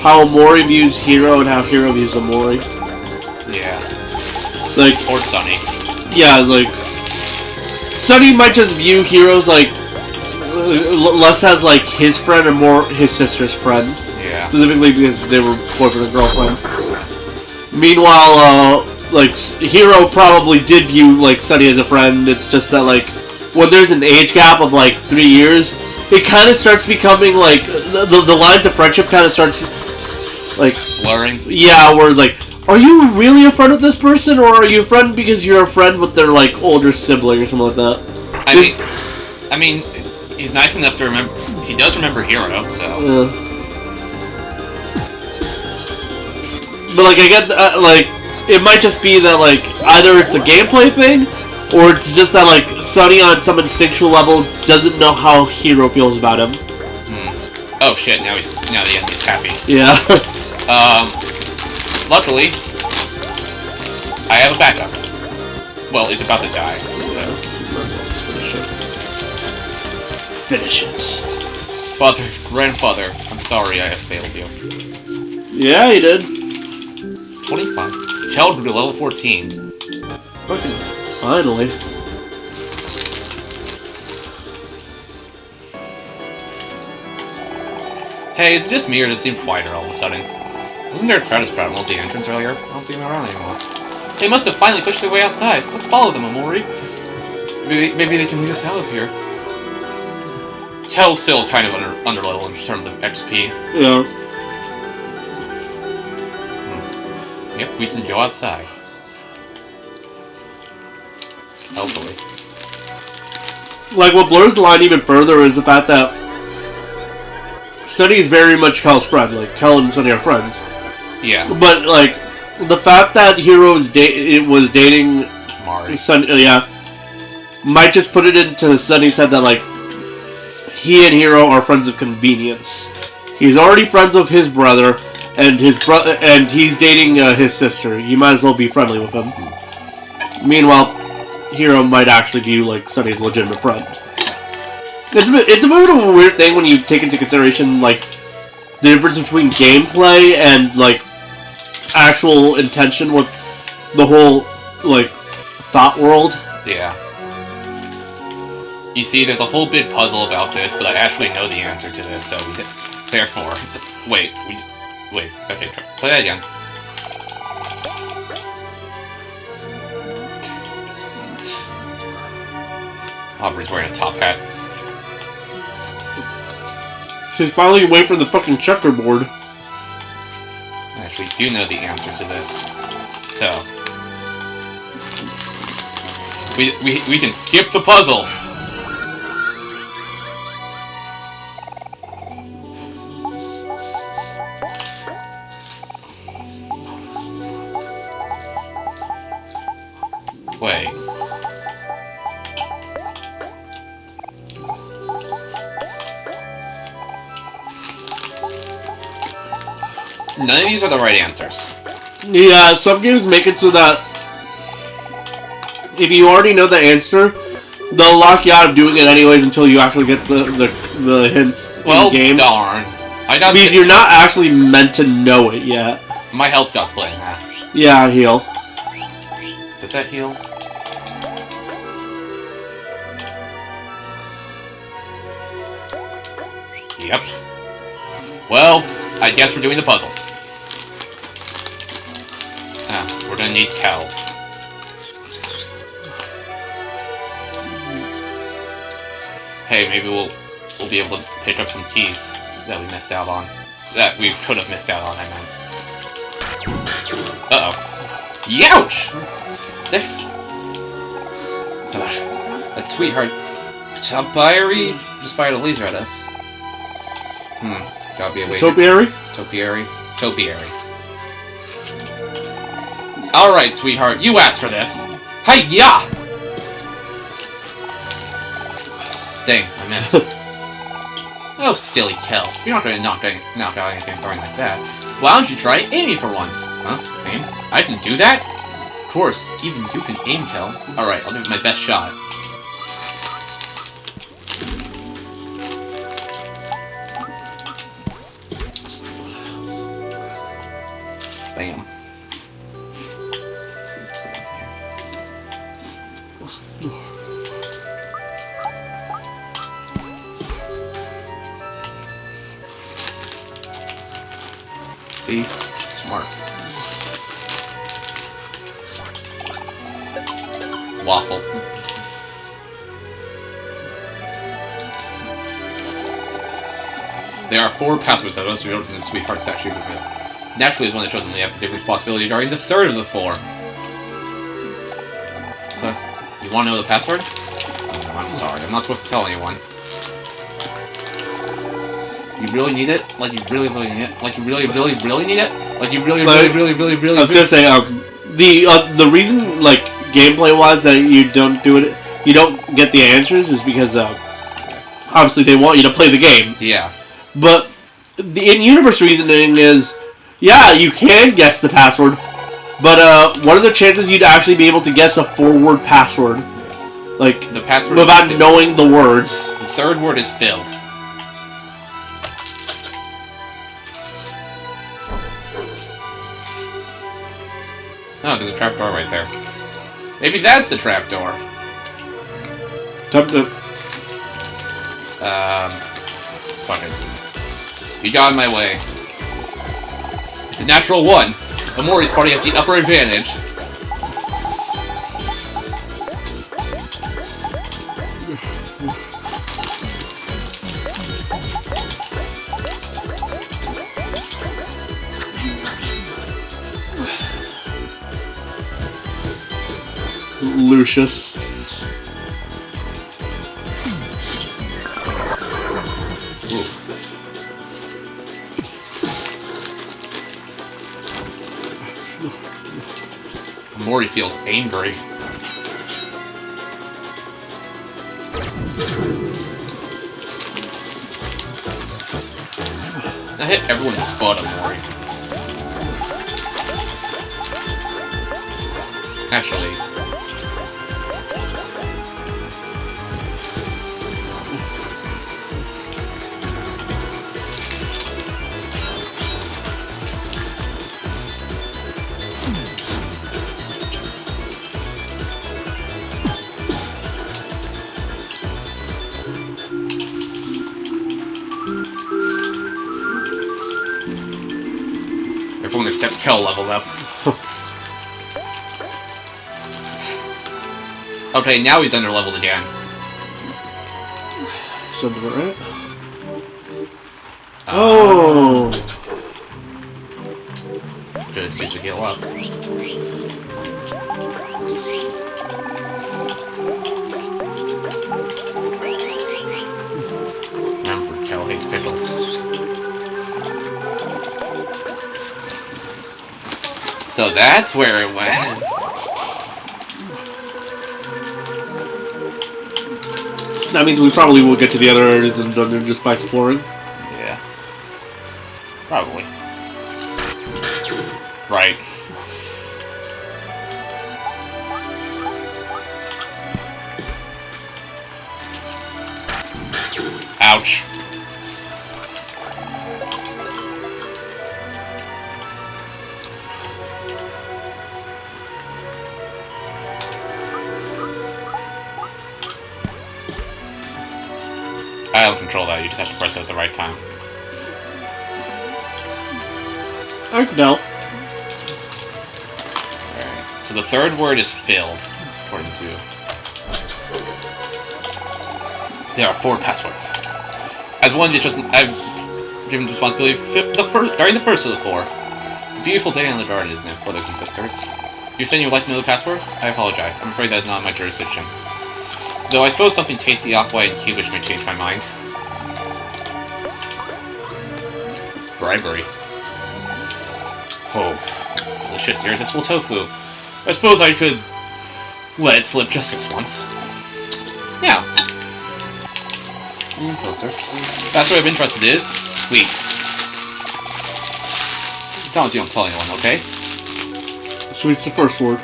how Omori views Hero and how Hero views Omori. Yeah. Like or Sunny. Yeah, it's like Sunny might just view Heroes like less as like his friend and more his sister's friend. Yeah. Specifically because they were boyfriend and girlfriend. Meanwhile, like Hero probably did view like Sunny as a friend. It's just that like when there's an age gap of like 3 years, it kind of starts becoming like the lines of friendship kind of starts like blurring. Yeah, where it's like, are you really a friend with this person, or are you a friend because you're a friend with their like older sibling or something like that? I mean, he's nice enough to remember. He does remember Hero, so. But like I get like. It might just be that, like, either it's a gameplay thing, or it's just that, like, Sunny on some instinctual level doesn't know how Hero feels about him. Oh shit, now the enemy's happy. Yeah. Luckily, I have a backup. Well, it's about to die, so. finish it. Father, grandfather, I'm sorry I have failed you. Yeah, he did. 25. Kel grew to level 14. Fucking finally. Hey, is it just me or does it seem quieter all of a sudden? Wasn't there a crowd sprout at the entrance earlier? I don't see them around anymore. They must have finally pushed their way outside. Let's follow them, Omori. Maybe they can lead us out of here. Kel's still kind of under level in terms of XP. Yeah. Yep, we can go outside. Hopefully. Like, what blurs the line even further is the fact that Sunny is very much Kel's friend. Like, Kel and Sunny are friends. Yeah. But, like, the fact that Hiro was dating Mari. Sunny, yeah, might just put it into Sunny's head that, like, he and Hiro are friends of convenience. He's already friends with his brother, and he's dating his sister. He might as well be friendly with him. Meanwhile, Hiro might actually view, like, Sunny's legitimate friend. It's a bit of a weird thing when you take into consideration, like, the difference between gameplay and, like, actual intention with the whole, like, thought world. Yeah. You see, there's a whole big puzzle about this, but I actually know the answer to this, so therefore... Wait, okay, play that again. Aubrey's wearing a top hat. She's finally away from the fucking checkerboard. I actually do know the answer to this. So... We can skip the puzzle! Wait. None of these are the right answers. Yeah, some games make it so that if you already know the answer, they'll lock you out of doing it anyways until you actually get the hints in the game. Darn. Because you're not actually meant to know it yet. My health got split in half. Yeah, heal. Does that heal? Yep. Well, I guess we're doing the puzzle. We're gonna need Kel. Hey, maybe we'll be able to pick up some keys that we missed out on. That we could have missed out on, I meant. Uh-oh. Youch! That sweetheart Topiary just fired a laser at us. Gotta be a way. Topiary? Topiary. Alright, sweetheart, you asked for this. Hi-ya! Dang, I missed. Oh, silly Kel. You're not gonna knock out anything throwing like that. Why don't you try aiming for once? Huh? Aim? I can do that? Of course, even you can aim, Kel. Alright, I'll give it my best shot. Bam. See? Smart. Waffle. There are 4 passwords that must be opened in the Sweetheart section of it. Naturally, is one that chosen the epic responsibility regarding the 3rd of the 4. You want to know the password? Oh, I'm sorry, I'm not supposed to tell anyone. You really need it? Like you really need it? Like you really need it? Like you really I was gonna say, the reason, like, gameplay-wise that you don't do it, you don't get the answers is because, obviously they want you to play the game. Yeah. But the in-universe reasoning is, yeah, you can guess the password, but what are the chances you'd actually be able to guess a 4-word password? Like, the password without knowing the words. third word is filled. Oh, there's a trapdoor right there. Maybe that's the trapdoor. Time to... Fuck it. You got in my way. It's a natural one. Omori's party has the upper advantage. Lucius. Ooh. Omori feels angry. I hit everyone's butt, Omori. Actually. Everyone except Kel leveled up. Okay, now he's under-leveled again. Sounds about right. Oh! Good excuse to heal up. Remember, Kel hates pickles. So that's where it went. That means we probably will get to the other areas in the dungeon just by exploring. Yeah. Probably. Right. Ouch. I don't control that, you just have to press it at the right time. I can tell. Alright, so the third word is filled, according to... There are 4 passwords. As one, I've given responsibility during the first of the 4. It's a beautiful day in the garden, isn't it, brothers and sisters? You're saying you'd like to know the password? I apologize, I'm afraid that is not my jurisdiction. Though I suppose something tasty, aqua, and cubish may change my mind. Bribery. Oh, delicious, irresistible tofu. I suppose I could let it slip just this once. Yeah. Closer. Password of interest is sweet. Don't tell anyone, okay? Sweet's the first word.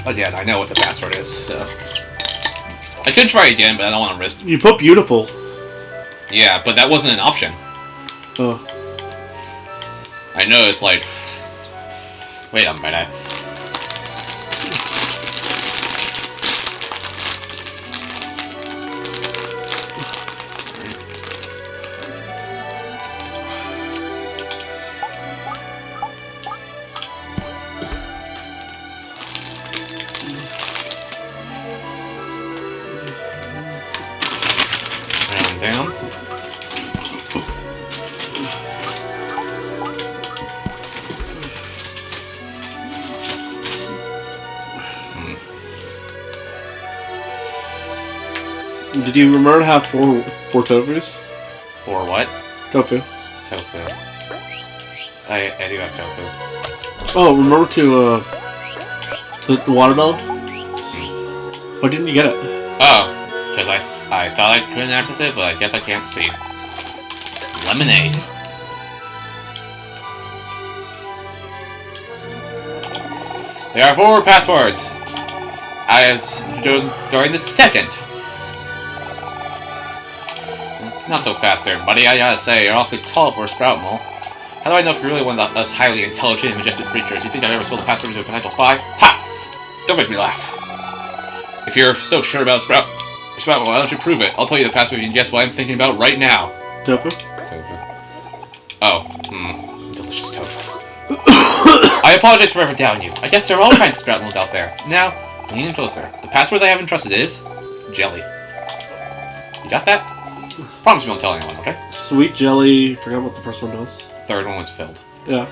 Again, I know what the password is, so... I could try again, but I don't want to risk... You put beautiful. Yeah, but that wasn't an option. Oh. I know, it's like... Wait a minute. Down. Did you remember to have four tofus? For what? Tofu. Tofu. I do have tofu. Oh, remember to, the watermelon? Why didn't you get it? Oh, because I thought I couldn't access it, but I guess I can't see. Lemonade. There are 4 passwords. as during the second. Not so fast there, buddy. I gotta say, you're awfully tall for a sprout mole. How do I know if you're really one of those highly intelligent and majestic creatures? You think I've ever spilled the password into a potential spy? Ha! Don't make me laugh. If you're so sure about Sprout, why don't you prove it? I'll tell you the password and guess what I'm thinking about right now. Tofu? Tofu. Oh, delicious tofu. I apologize for ever doubting you. I guess there are all kinds of Sprout moles out there. Now, lean in closer. The password I haven't trusted is... jelly. You got that? Promise you won't tell anyone, okay? Sweet jelly... forgot what the first one was. Third one was filled. Yeah.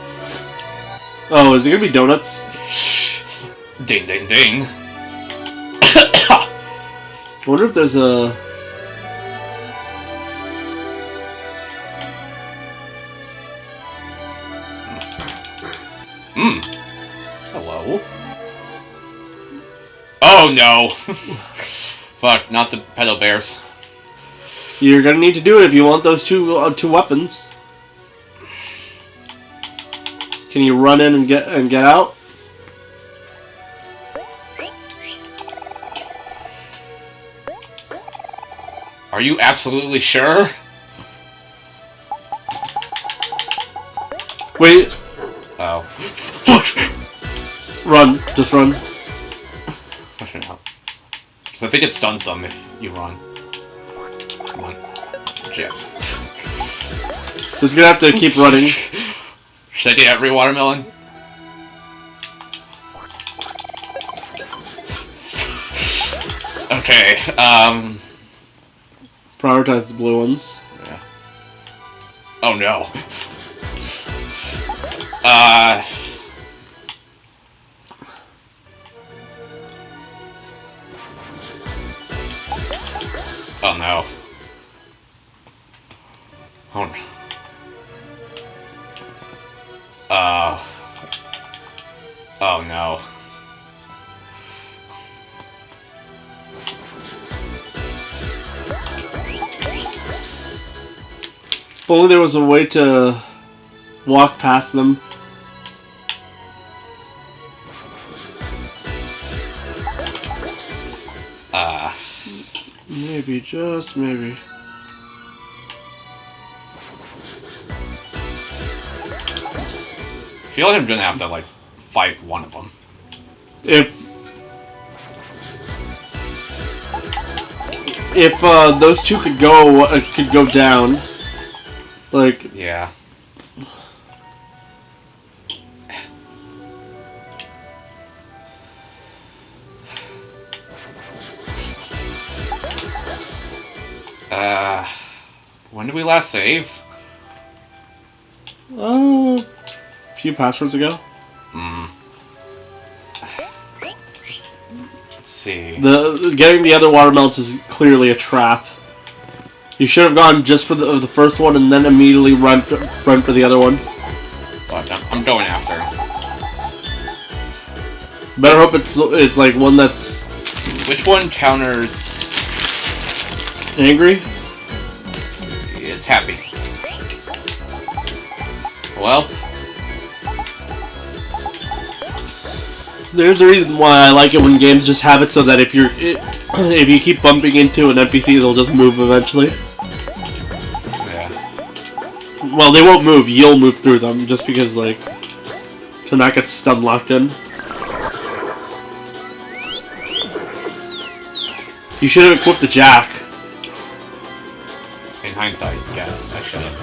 Oh, is it gonna be donuts? Ding, ding, ding. I wonder if there's a... Hello? Oh no! Fuck, not the pedo bears. You're gonna need to do it if you want those two weapons. Can you run in and get out? Are you absolutely sure? Wait. Oh. Run. Just run. Because I think it stuns them if you run. Come on. Jip. Just gonna have to keep running. Should I get every watermelon? Okay, Prioritize the blue ones. Yeah. Oh no. Oh no. Oh no. Oh no. If only there was a way to walk past them. Maybe, just maybe. I feel like I'm gonna have to, like, fight one of them. If those two could go down, like... Yeah. When did we last save? A few passwords ago. Let's see. Getting the other watermelons is clearly a trap. You should have gone just for the first one and then immediately run for the other one. But I'm going after. Better hope it's like one that's... Which one counters... angry? It's happy. Well... There's a reason why I like it when games just have it so that if you keep bumping into an NPC, they'll just move eventually. Yeah. Well, they won't move. You'll move through them just because, like, to not get stun locked in. You should have equipped the jack. In hindsight, yes, I should have.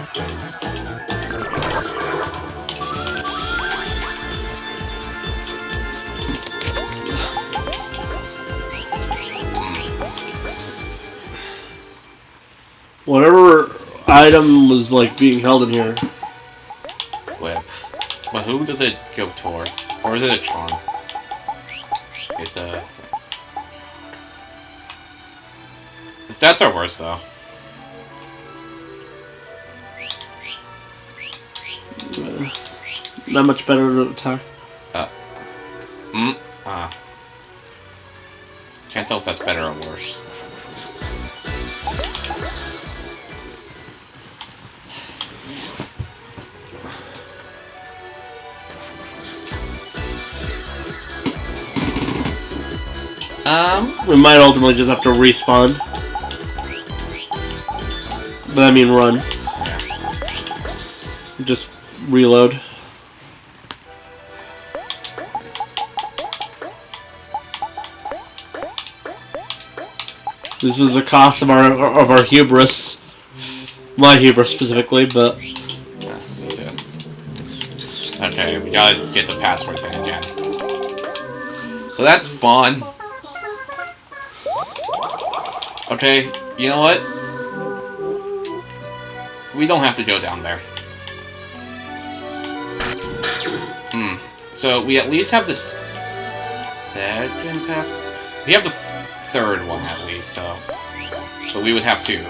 Whatever item was, like, being held in here. Whip. But who does it go towards? Or is it a charm? It's a... The stats are worse, though. Not much better to attack. Can't tell if that's better or worse. We might ultimately just have to respawn. But I mean run. Just reload. This was the cost of our hubris. My hubris specifically, but yeah, me too. Okay, we gotta get the password thing again. So that's fun. Okay, you know what? We don't have to go down there. So we at least have the second pass. We have the third one at least, so. But we would have two.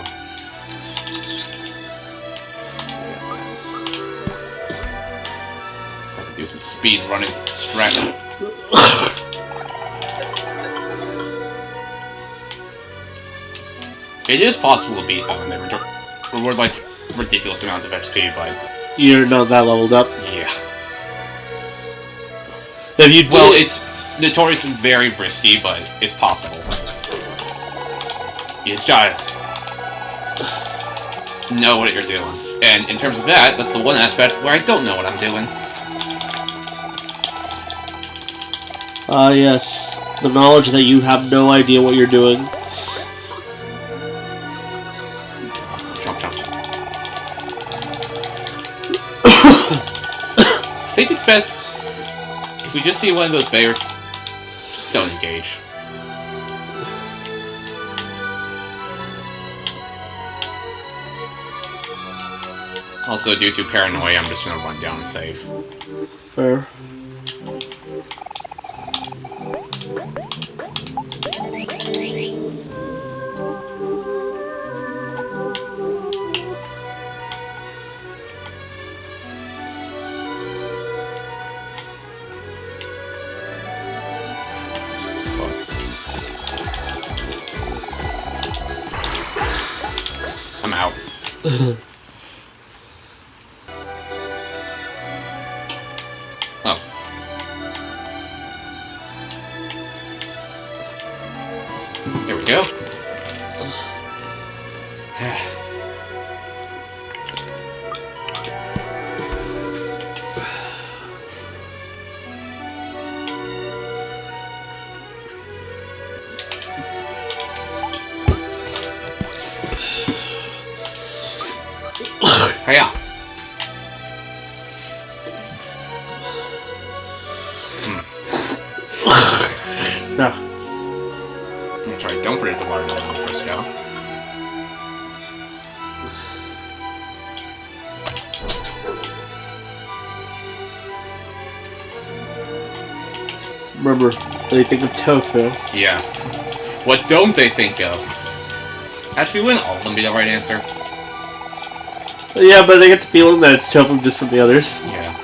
Have to do some speed running stretch. It is possible to beat them, and they reward like ridiculous amounts of XP, but you're not that leveled up. Yeah. If you well, it's notoriously very risky, but it's possible. You just gotta know what you're doing. And in terms of that, that's the one aspect where I don't know what I'm doing. Yes. The knowledge that you have no idea what you're doing. Jump, jump. I think it's best if we just see one of those bears, just don't engage. Also, due to paranoia, I'm just gonna run down and save. Fair. I'm out. Oh. There we go. Hiya. That's right, don't forget the watermelon when you first go. Remember, they think of tofu. Yeah. What don't they think of? Actually, wouldn't all of them be the right answer? Yeah, but I get the feeling that it's tofu just from the others. Yeah.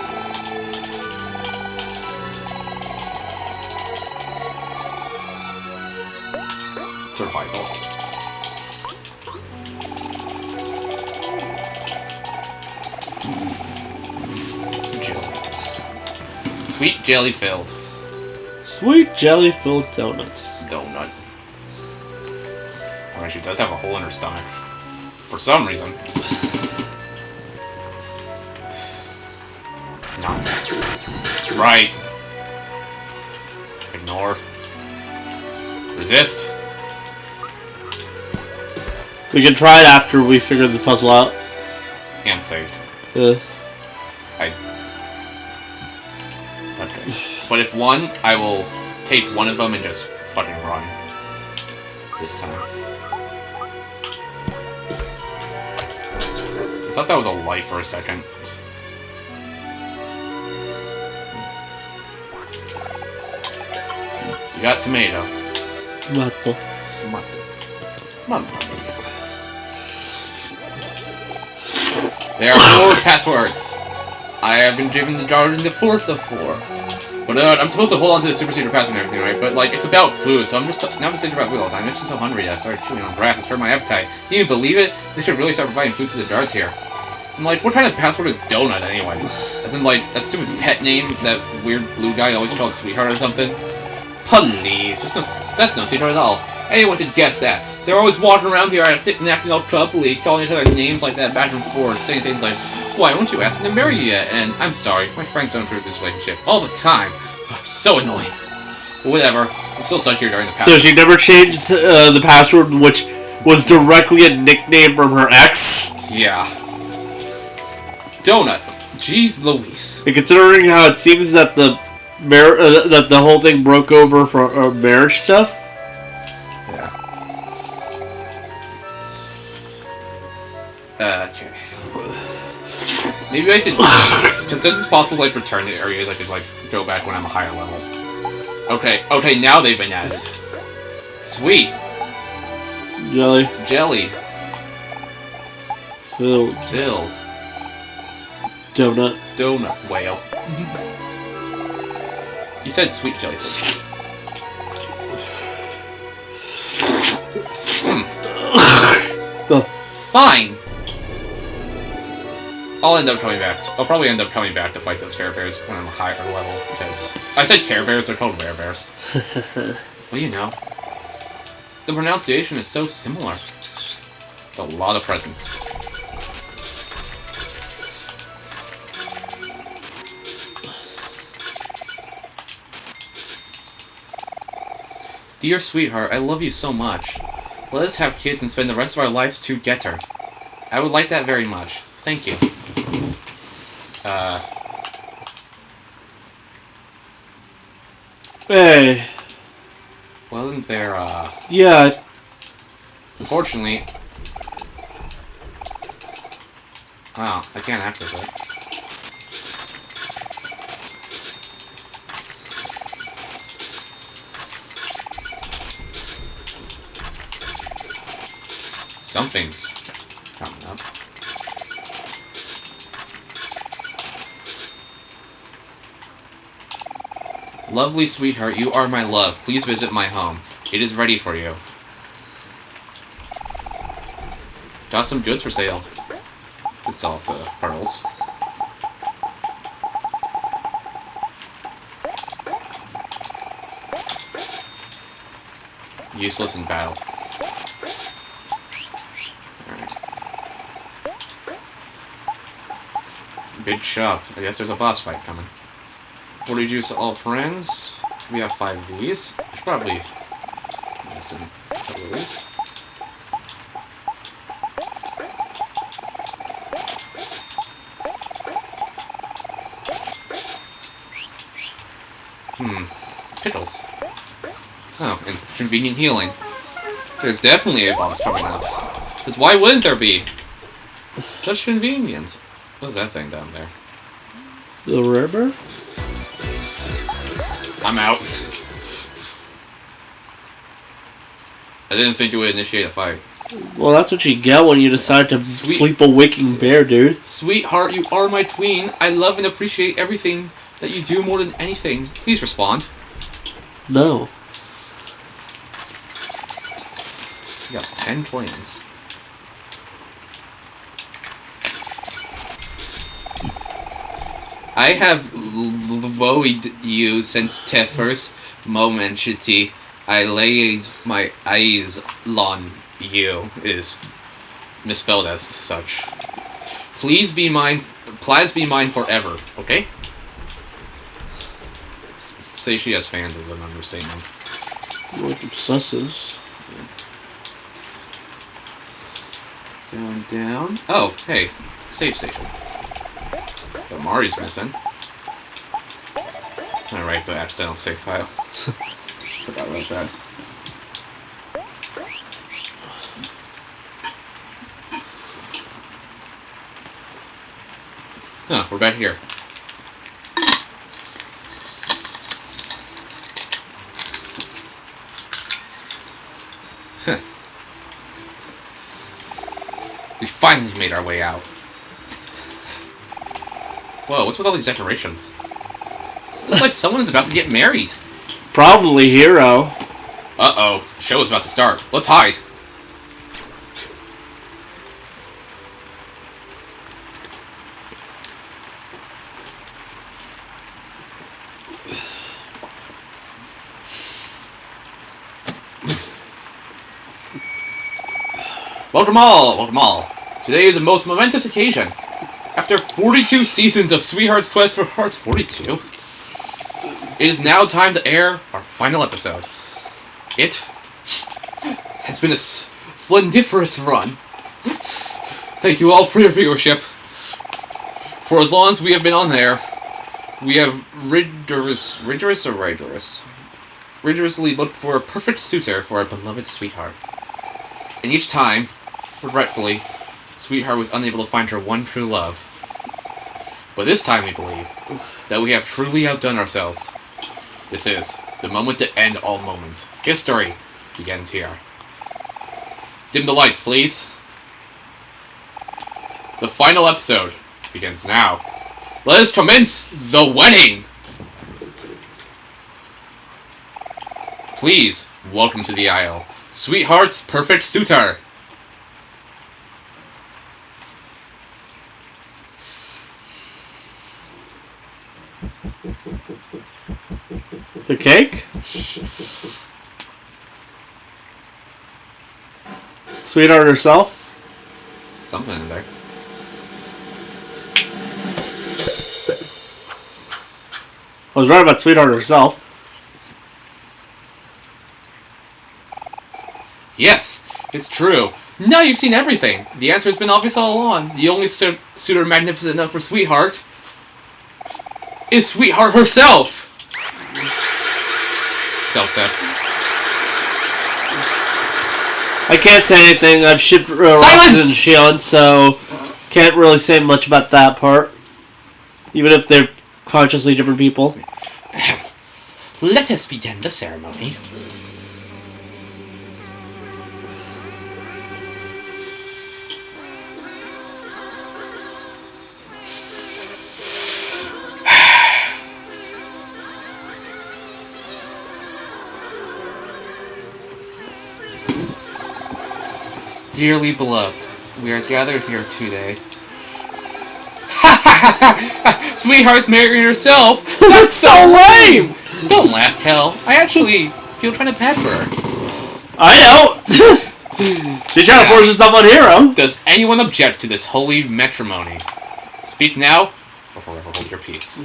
Survival. Jelly. Sweet jelly filled. Sweet jelly filled donuts. Donut. Oh, she does have a hole in her stomach. For some reason. Nothing. Right. Ignore. Resist. We can try it after we figure the puzzle out. And saved. Okay. But if one, I will take one of them and just fucking run. This time. I thought that was a light for a second. You got tomato. Tomato. There are 4 passwords. I have been given the jar in the 4th of 4. But I'm supposed to hold on to the super secret password and everything, right? But like, it's about food, so I'm just thinking about food all the time. I'm just so hungry that I started chewing on grass. It's hurt my appetite. Can you believe it? They should really start providing food to the guards here. I'm like, what kind of password is donut anyway? As in like that stupid pet name that weird blue guy always called Sweetheart or something. Please, that's no secret at all. Anyone could guess that. They're always walking around here and acting all troubly, calling each other names like that back and forth, saying things like, "Why won't you ask me to marry you yet?" And "I'm sorry, my friends don't improve this relationship." All the time. So annoying. Whatever. I'm still stuck here during the password. So she never changed the password, which was directly a nickname from her ex? Yeah. Donut. Jeez Louise. And considering how it seems that the that the whole thing broke over for marriage stuff. Yeah. Okay. Maybe I could, because since it's possible like return to areas, I could like go back when I'm a higher level. Okay, now they've been added. Sweet. Jelly. Jelly. Filled. Donut. Donut. Whale. You said sweet jelly. Fine. I'll probably end up coming back to fight those Care Bears when I'm a higher level, because I said Care Bears, they're called Rare Bears. Well, you know. The pronunciation is so similar. It's a lot of presents. Dear sweetheart, I love you so much. Let us have kids and spend the rest of our lives together. I would like that very much. Thank you. Hey. Wasn't there, Yeah. Unfortunately... Oh, I can't access it. Something's coming up. Lovely sweetheart, you are my love. Please visit my home. It is ready for you. Got some goods for sale. Could sell off the pearls. Useless in battle. Alright. Big shop. I guess there's a boss fight coming. 40 juice to all friends. We have 5 of these. I should probably invest in a couple of these. Pickles. Oh, and convenient healing. There's definitely a boss coming up. Because why wouldn't there be? Such convenience. What's that thing down there? The river? I'm out. I didn't think it would initiate a fight. Well, that's what you get when you decide to sleep a waking bear, dude. Sweetheart, you are my tween. I love and appreciate everything that you do more than anything. Please respond. No. You got 10 claims. I have void you since the first moment I laid my eyes on you is misspelled as such. Please be mine forever, okay? Say she has fans is an understatement. Like obsessives. Going down. Oh, hey, save station. But Omori's missing. Alright, the accidental save file. Forgot about that. Huh, we're back here. Huh. We finally made our way out. Whoa, what's with all these decorations? Looks like someone's about to get married. Probably Hero. Uh-oh, the show is about to start. Let's hide. Welcome all, welcome all. Today is a most momentous occasion. After 42 seasons of Sweetheart's Quest for Hearts 42, it is now time to air our final episode. It has been a splendiferous run. Thank you all for your viewership. For as long as we have been on there, we have rigorously looked for a perfect suitor for our beloved Sweetheart. And each time, regretfully, Sweetheart was unable to find her one true love. But this time we believe that we have truly outdone ourselves. This is the moment to end all moments. History begins here. Dim the lights, please. The final episode begins now. Let us commence the wedding! Please, welcome to the aisle. Sweetheart's perfect suitor. The cake? Sweetheart herself? Something in there. I was right about Sweetheart herself. Yes, it's true. Now you've seen everything. The answer has been obvious all along. The only suitor magnificent enough for Sweetheart is Sweetheart herself. Self-said. I can't say anything. I've shipped Roxas and Shion, so can't really say much about that part. Even if they're consciously different people. Let us begin the ceremony. Dearly beloved, we are gathered here today. Sweetheart's marrying herself! That's so lame! Don't laugh, Kel. I actually feel kind of bad for her. I know! She's trying to force herself on Hero. Does anyone object to this holy matrimony? Speak now, or forever hold your peace.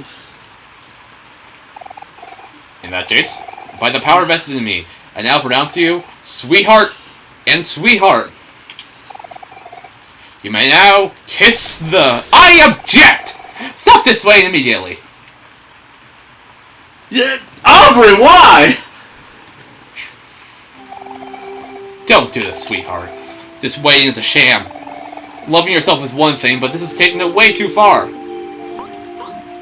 In that case, by the power vested in me, I now pronounce you Sweetheart and Sweetheart. You may now kiss the... I object! Stop this way immediately. Yeah, Aubrey, why? Don't do this, Sweetheart. This wedding is a sham. Loving yourself is one thing, but this is taking it way too far.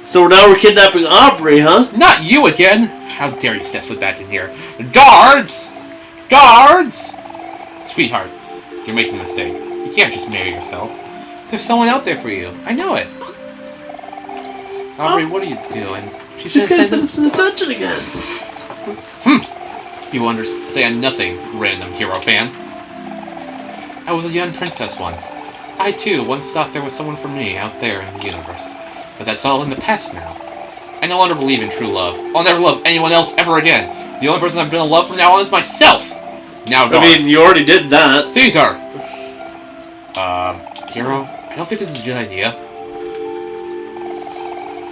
So now we're kidnapping Aubrey, huh? Not you again! How dare you step foot back in here. Guards! Guards! Sweetheart, you're making a mistake. You can't just marry yourself. There's someone out there for you. I know it. Aubrey, what are you doing? She's gonna send us to the dungeon again. You understand nothing, random hero fan. I was a young princess once. I too once thought there was someone for me out there in the universe. But that's all in the past now. I no longer believe in true love. I'll never love anyone else ever again. The only person I'm gonna love from now on is myself. Now, guards. I mean, you already did that. Caesar! Hero, I don't think this is a good idea.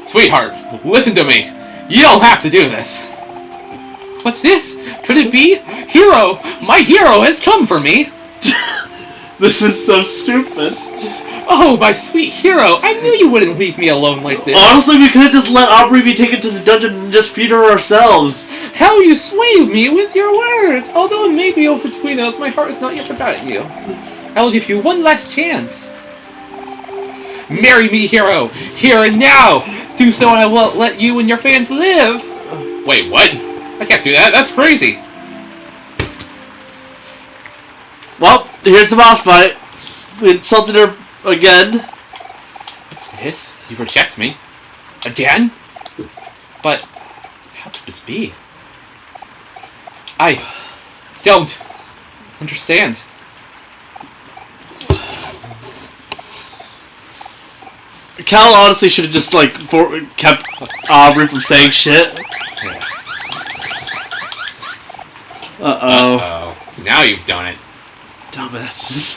Sweetheart, listen to me. You don't have to do this. What's this? Could it be? Hero! My hero has come for me! This is so stupid. Oh, my sweet hero! I knew you wouldn't leave me alone like this. Honestly, we could have just let Aubrey be taken to the dungeon and just feed her ourselves. How you sway me with your words! Although it may be over between us, my heart has not yet forgotten you. I will give you one last chance. Marry me, hero! Here and now! Do so and I won't let you and your fans live! Wait, what? I can't do that, that's crazy! Well, here's the boss fight. We insulted her again. What's this? You reject me? Again? But, how could this be? I don't understand. Cal honestly should have just, kept Aubrey from saying shit. Uh-oh. Uh-oh. Now you've done it. Dumbasses.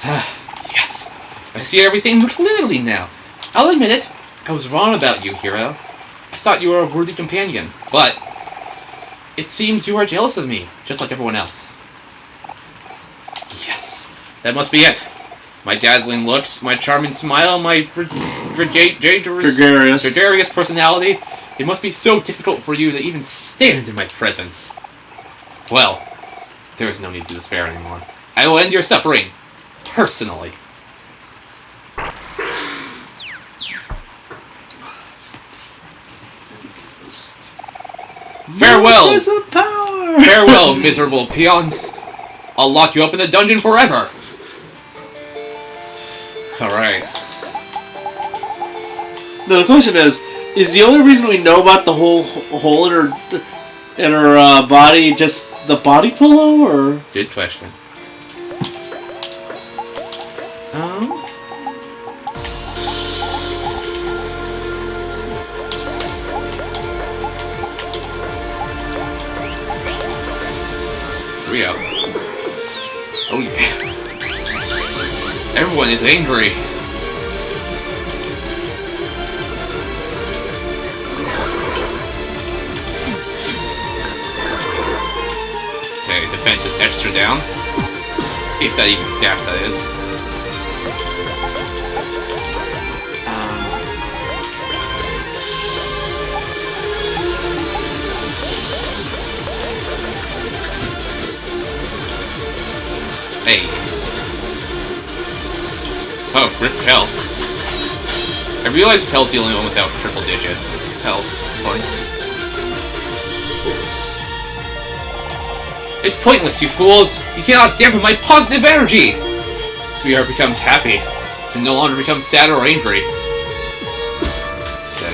Yes, I see everything clearly now. I'll admit it. I was wrong about you, hero. I thought you were a worthy companion, but it seems you are jealous of me, just like everyone else. Yes, that must be it. My dazzling looks, my charming smile, my gregarious personality. It must be so difficult for you to even stand in my presence. Well, there is no need to despair anymore. I will end your suffering, personally. Farewell! Power! Farewell, miserable peons. I'll lock you up in the dungeon forever. Alright. No, the question is the only reason we know about the whole hole in her body just the body pillow, or? Good question. Here we go. Oh yeah. Everyone is angry. Okay, defense is extra down. If that even stabs, that is. Hey. Oh, Rip Kel. I realize Kel's the only one without triple-digit health points. It's pointless, you fools! You cannot dampen my positive energy! Sweetheart becomes happy. Can no longer become sad or angry. Okay.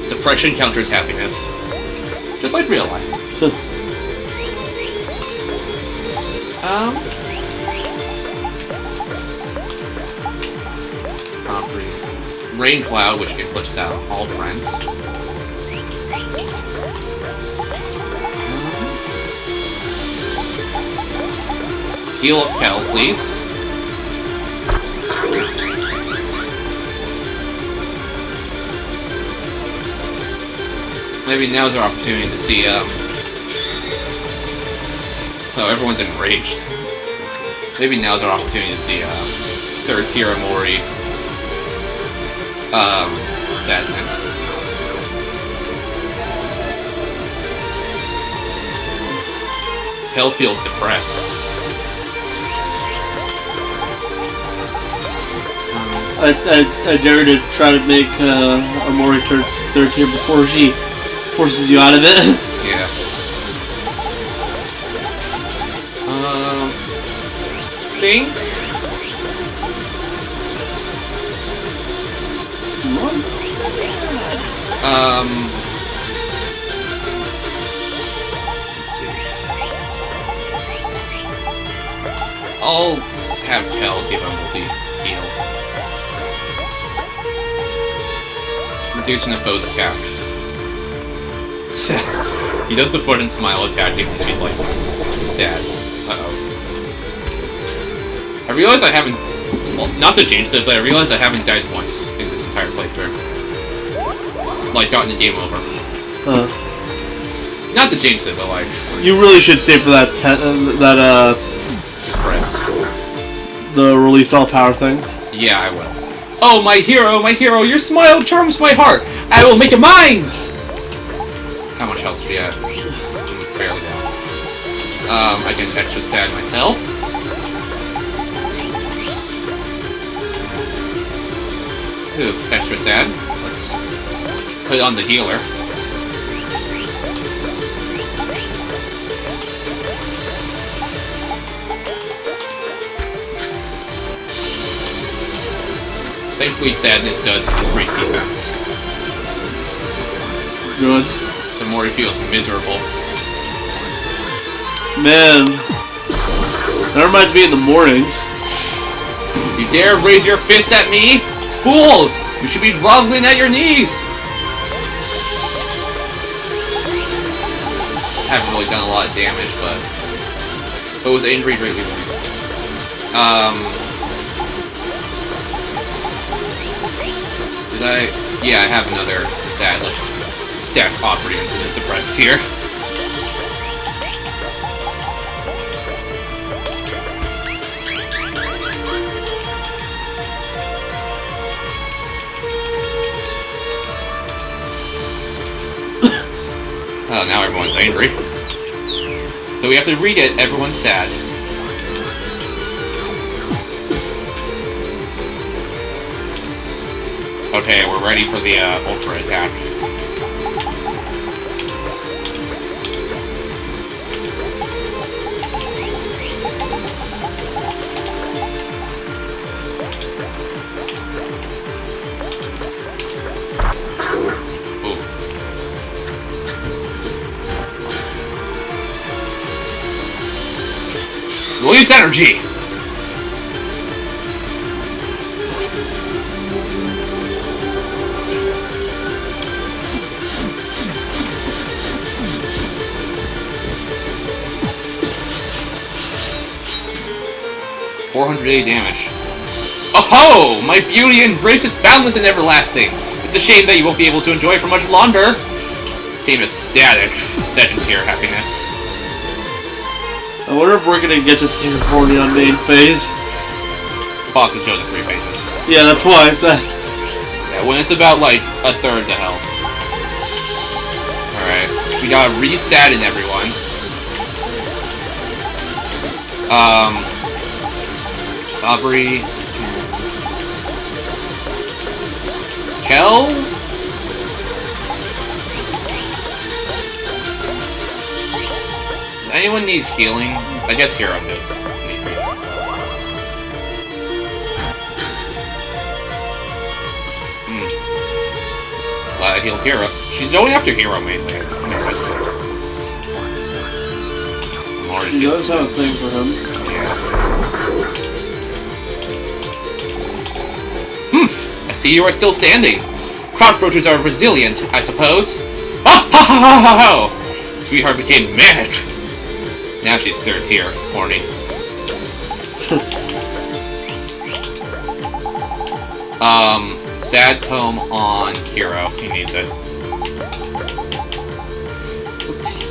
Depression counters happiness. Just like real life. Rain Cloud, which inflicts out all friends. Heal up Kel, please. Maybe now's our opportunity to see, oh, everyone's enraged. Maybe now's our opportunity to see, third tier Omori, sadness. Kel feels depressed. I dare to try to make Omori turn third tier before she forces you out of it. Yeah. Think. Let's see. I'll have Kel give a multi-heal. Reducing the foe's attack. Sad. He does the foot and smile attack even if he's like sad. Uh-oh. I realize I haven't, well, not to change it, but I realize I haven't died once in this entire playthrough. Like, gotten the game over. Not to jinx it, but like... You really should save for that, press. The release all power thing. Yeah, I will. Oh, my hero, your smile charms my heart! I will make it mine! How much health do we have? Barely down. I can extra stab myself. Ooh, extra sad. Let's put it on the healer. Thankfully, sadness does increase defense. Good. The more he feels miserable. Man, That reminds me in the mornings. You dare raise your fists at me? Fools! You should be groveling at your knees! I haven't really done a lot of damage, but if I was angry greatly. Did I? Yeah, I have another sad. Let's stack Omori into the depressed tier. Oh, now everyone's angry. So we have to read it, everyone's sad. Okay, we're ready for the ultra attack. We'll use energy! $480 damage. Oh-ho! My beauty and grace is boundless and everlasting. It's a shame that you won't be able to enjoy it for much longer. Game is static. Sedentary happiness. I wonder if we're gonna get to see Horny on main phase. Bosses know the 3 phases. Yeah, that's why I said. Yeah, when it's about like a third the health. Alright. We gotta resadden everyone. Aubrey. Kel? Does anyone need healing? I guess Hero does need healing, so. Glad I healed Hero. She's going after Hero mainly, I noticed. She does have a thing for him. Yeah. I see you are still standing. Cockroaches are resilient, I suppose. Ha ha ha ha ha ha! Sweetheart became manic. Now she's 3rd tier, horny. Sad poem on Kiro. He needs it.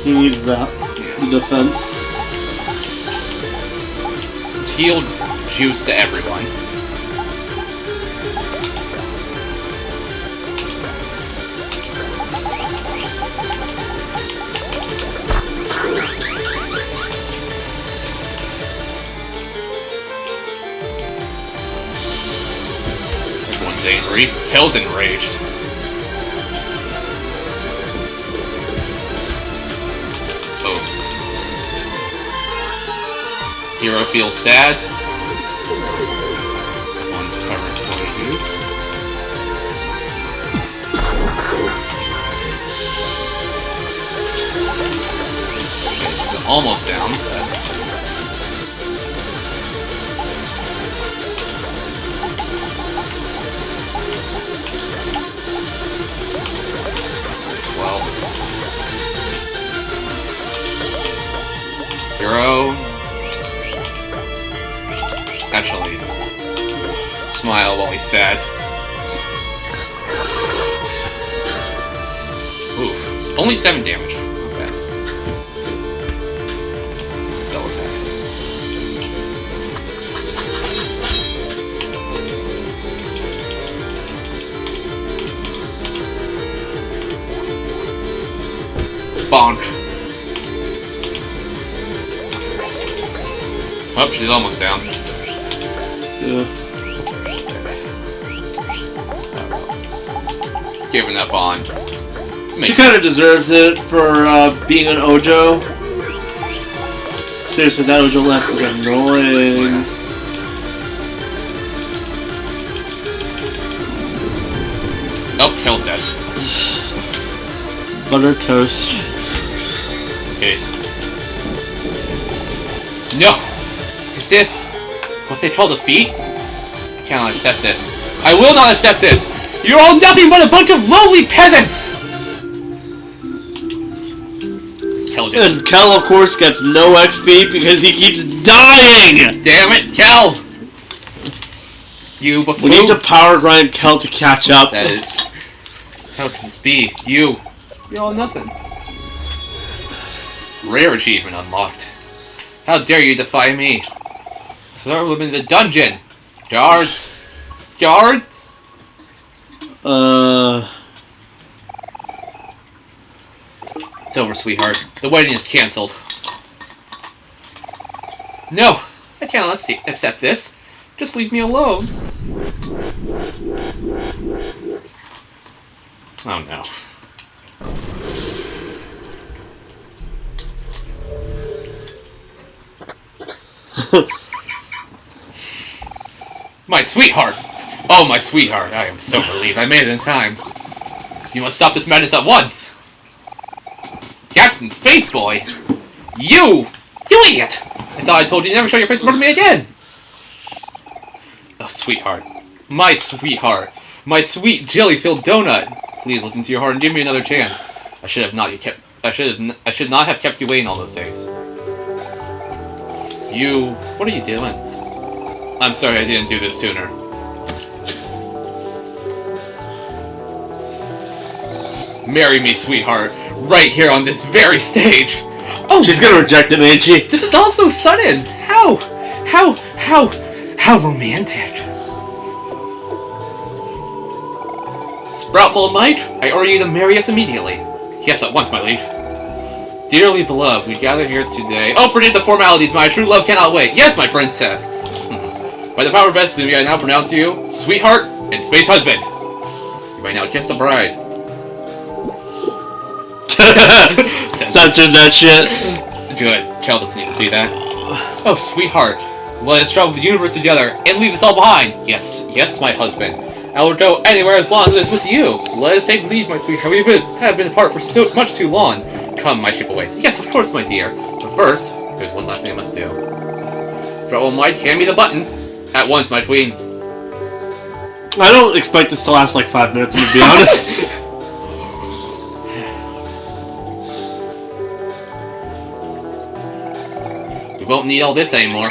He needs that. The defense. Let's heal juice to everyone. Angry. Kel's enraged. Oh. Hero feels sad. One's covered 20 use. Okay, so almost down. Well, Hero. Actually, smile while he's sad. Oof, it's only 7 damage. Not bad. Double attack. Bonk. Oh, she's almost down. Yeah. Giving up on. She kind of deserves it for being an Ojo. Seriously, that Ojo left was annoying. Oh, Kel's dead. Butter toast. Just in case. No! Is this what they call defeat? I cannot accept this. I will not accept this! You're all nothing but a bunch of lowly peasants! And Kel, of course, gets no XP because he keeps dying! Damn it, Kel! You buffoon. We need to power grind Kel to catch up. That is... How can this be? You're all nothing. Rare achievement unlocked. How dare you defy me? Throw them in the dungeon! Guards! Guards! It's over, sweetheart. The wedding is cancelled. No! I cannot accept this. Just leave me alone. Oh no. My sweetheart! Oh, my sweetheart, I am so relieved. I made it in time. You must stop this madness at once. Captain Spaceboy! You idiot! I thought I told you never show your face in front of me again! Oh, sweetheart. My sweetheart. My sweet jelly-filled donut. Please look into your heart and give me another chance. I should not have kept you waiting all those days. What are you doing? I'm sorry I didn't do this sooner. Marry me, sweetheart. Right here on this very stage. Oh, she's gonna reject him, ain't she? This is all so sudden. How romantic. Sprout Mole Mike, I order you to marry us immediately. Yes, at once, my liege. Dearly beloved, we gather here today. Oh, forget the formalities. My true love cannot wait. Yes, my princess. By the power of destiny, I now pronounce you sweetheart and space husband. You may now kiss the bride. Censors that shit. Good. Kel doesn't need to see that. Oh, sweetheart. Let us travel the universe together and leave this all behind. Yes, my husband. I will go anywhere as long as it is with you. Let us take leave, my sweetheart. We have been apart for so much too long. Come, my ship awaits. Yes, of course, my dear. But first, there's one last thing I must do. Trouble Mike, hand me the button. At once, my queen. I don't expect this to last like 5 minutes, to be honest. We won't need all this anymore.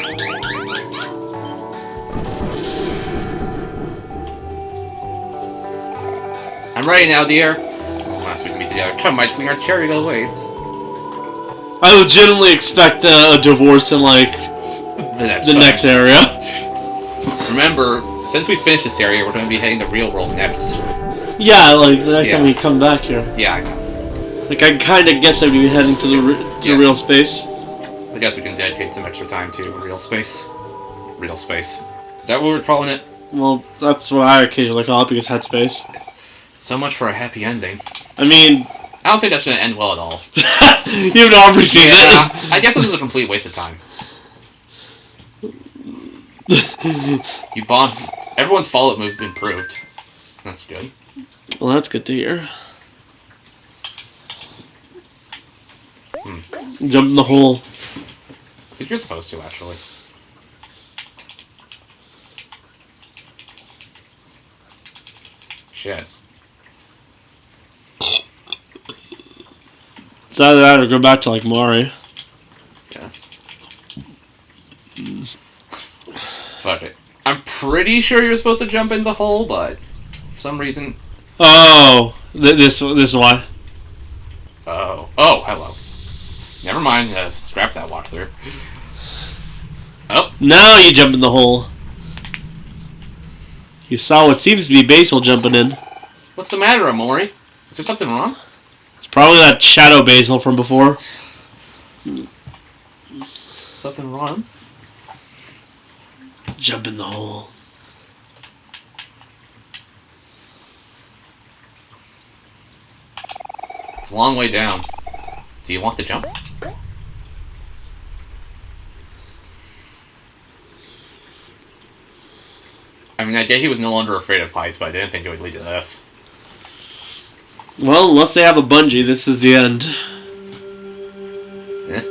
I'm ready now, dear. Last we can be together. Come, my twin, our chariot awaits. I legitimately expect a divorce in, like, the next area. Remember, since we finished this area, we're going to be heading to real world next. Yeah, like, the next time we come back here. Yeah, I know. Like, I kind of guess I'd be heading to the real space. I guess we can dedicate some extra time to real space. Real space. Is that what we're calling it? Well, that's what I occasionally call it, because headspace. So much for a happy ending. I mean... I don't think that's going to end well at all. You've never seen it. I guess this is a complete waste of time. You bond... Everyone's follow-up move's been improved. That's good. Well, that's good to hear. Jump in the hole. I think you're supposed to, actually. Shit. It's either that or go back to, like, Omori. Yes. Fuck it. I'm pretty sure you're supposed to jump in the hole, but for some reason... Oh! This is why. Oh, hello. Never mind, scrap that walkthrough. Oh. Now you jump in the hole. You saw what seems to be Basil jumping in. What's the matter, Omori? Is there something wrong? It's probably that shadow Basil from before. Something wrong? Jump in the hole. It's a long way down. Do you want to jump? I mean, I get he was no longer afraid of heights, but I didn't think it would lead to this. Well, unless they have a bungee, this is the end. Yeah.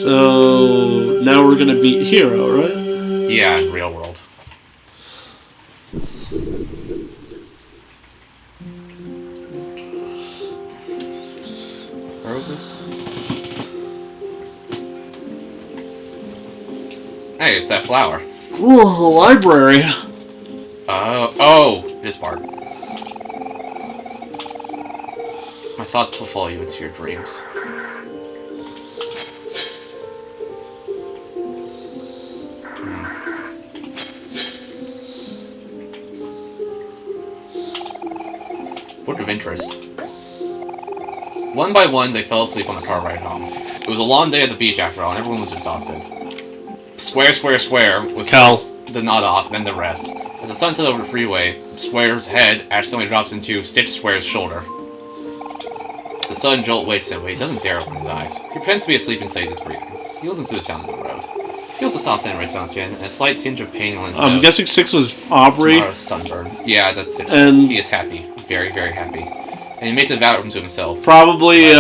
So now we're gonna beat Hero, right? Yeah, in real world. Where was this? Hey, it's that flower. Ooh, a library. Oh, this part. My thoughts will follow you into your dreams. Book of interest. One by one, they fell asleep on the car ride home. It was a long day at the beach after all, and everyone was exhausted. Square was Cal. first, the nod off, then the rest. As the sun set over the freeway, Square's head accidentally drops into Six Square's shoulder. The sudden jolt wakes him, but he doesn't dare open his eyes. He pretends to be asleep and stays his breathing. He listens to the sound of the road. He feels the soft sand race on his skin, and a slight tinge of pain on his nose. I'm guessing 6 was Aubrey. Tomorrow's sunburn. Yeah, that's it. And he is happy. Very, very happy. And he makes a vow to himself. Probably,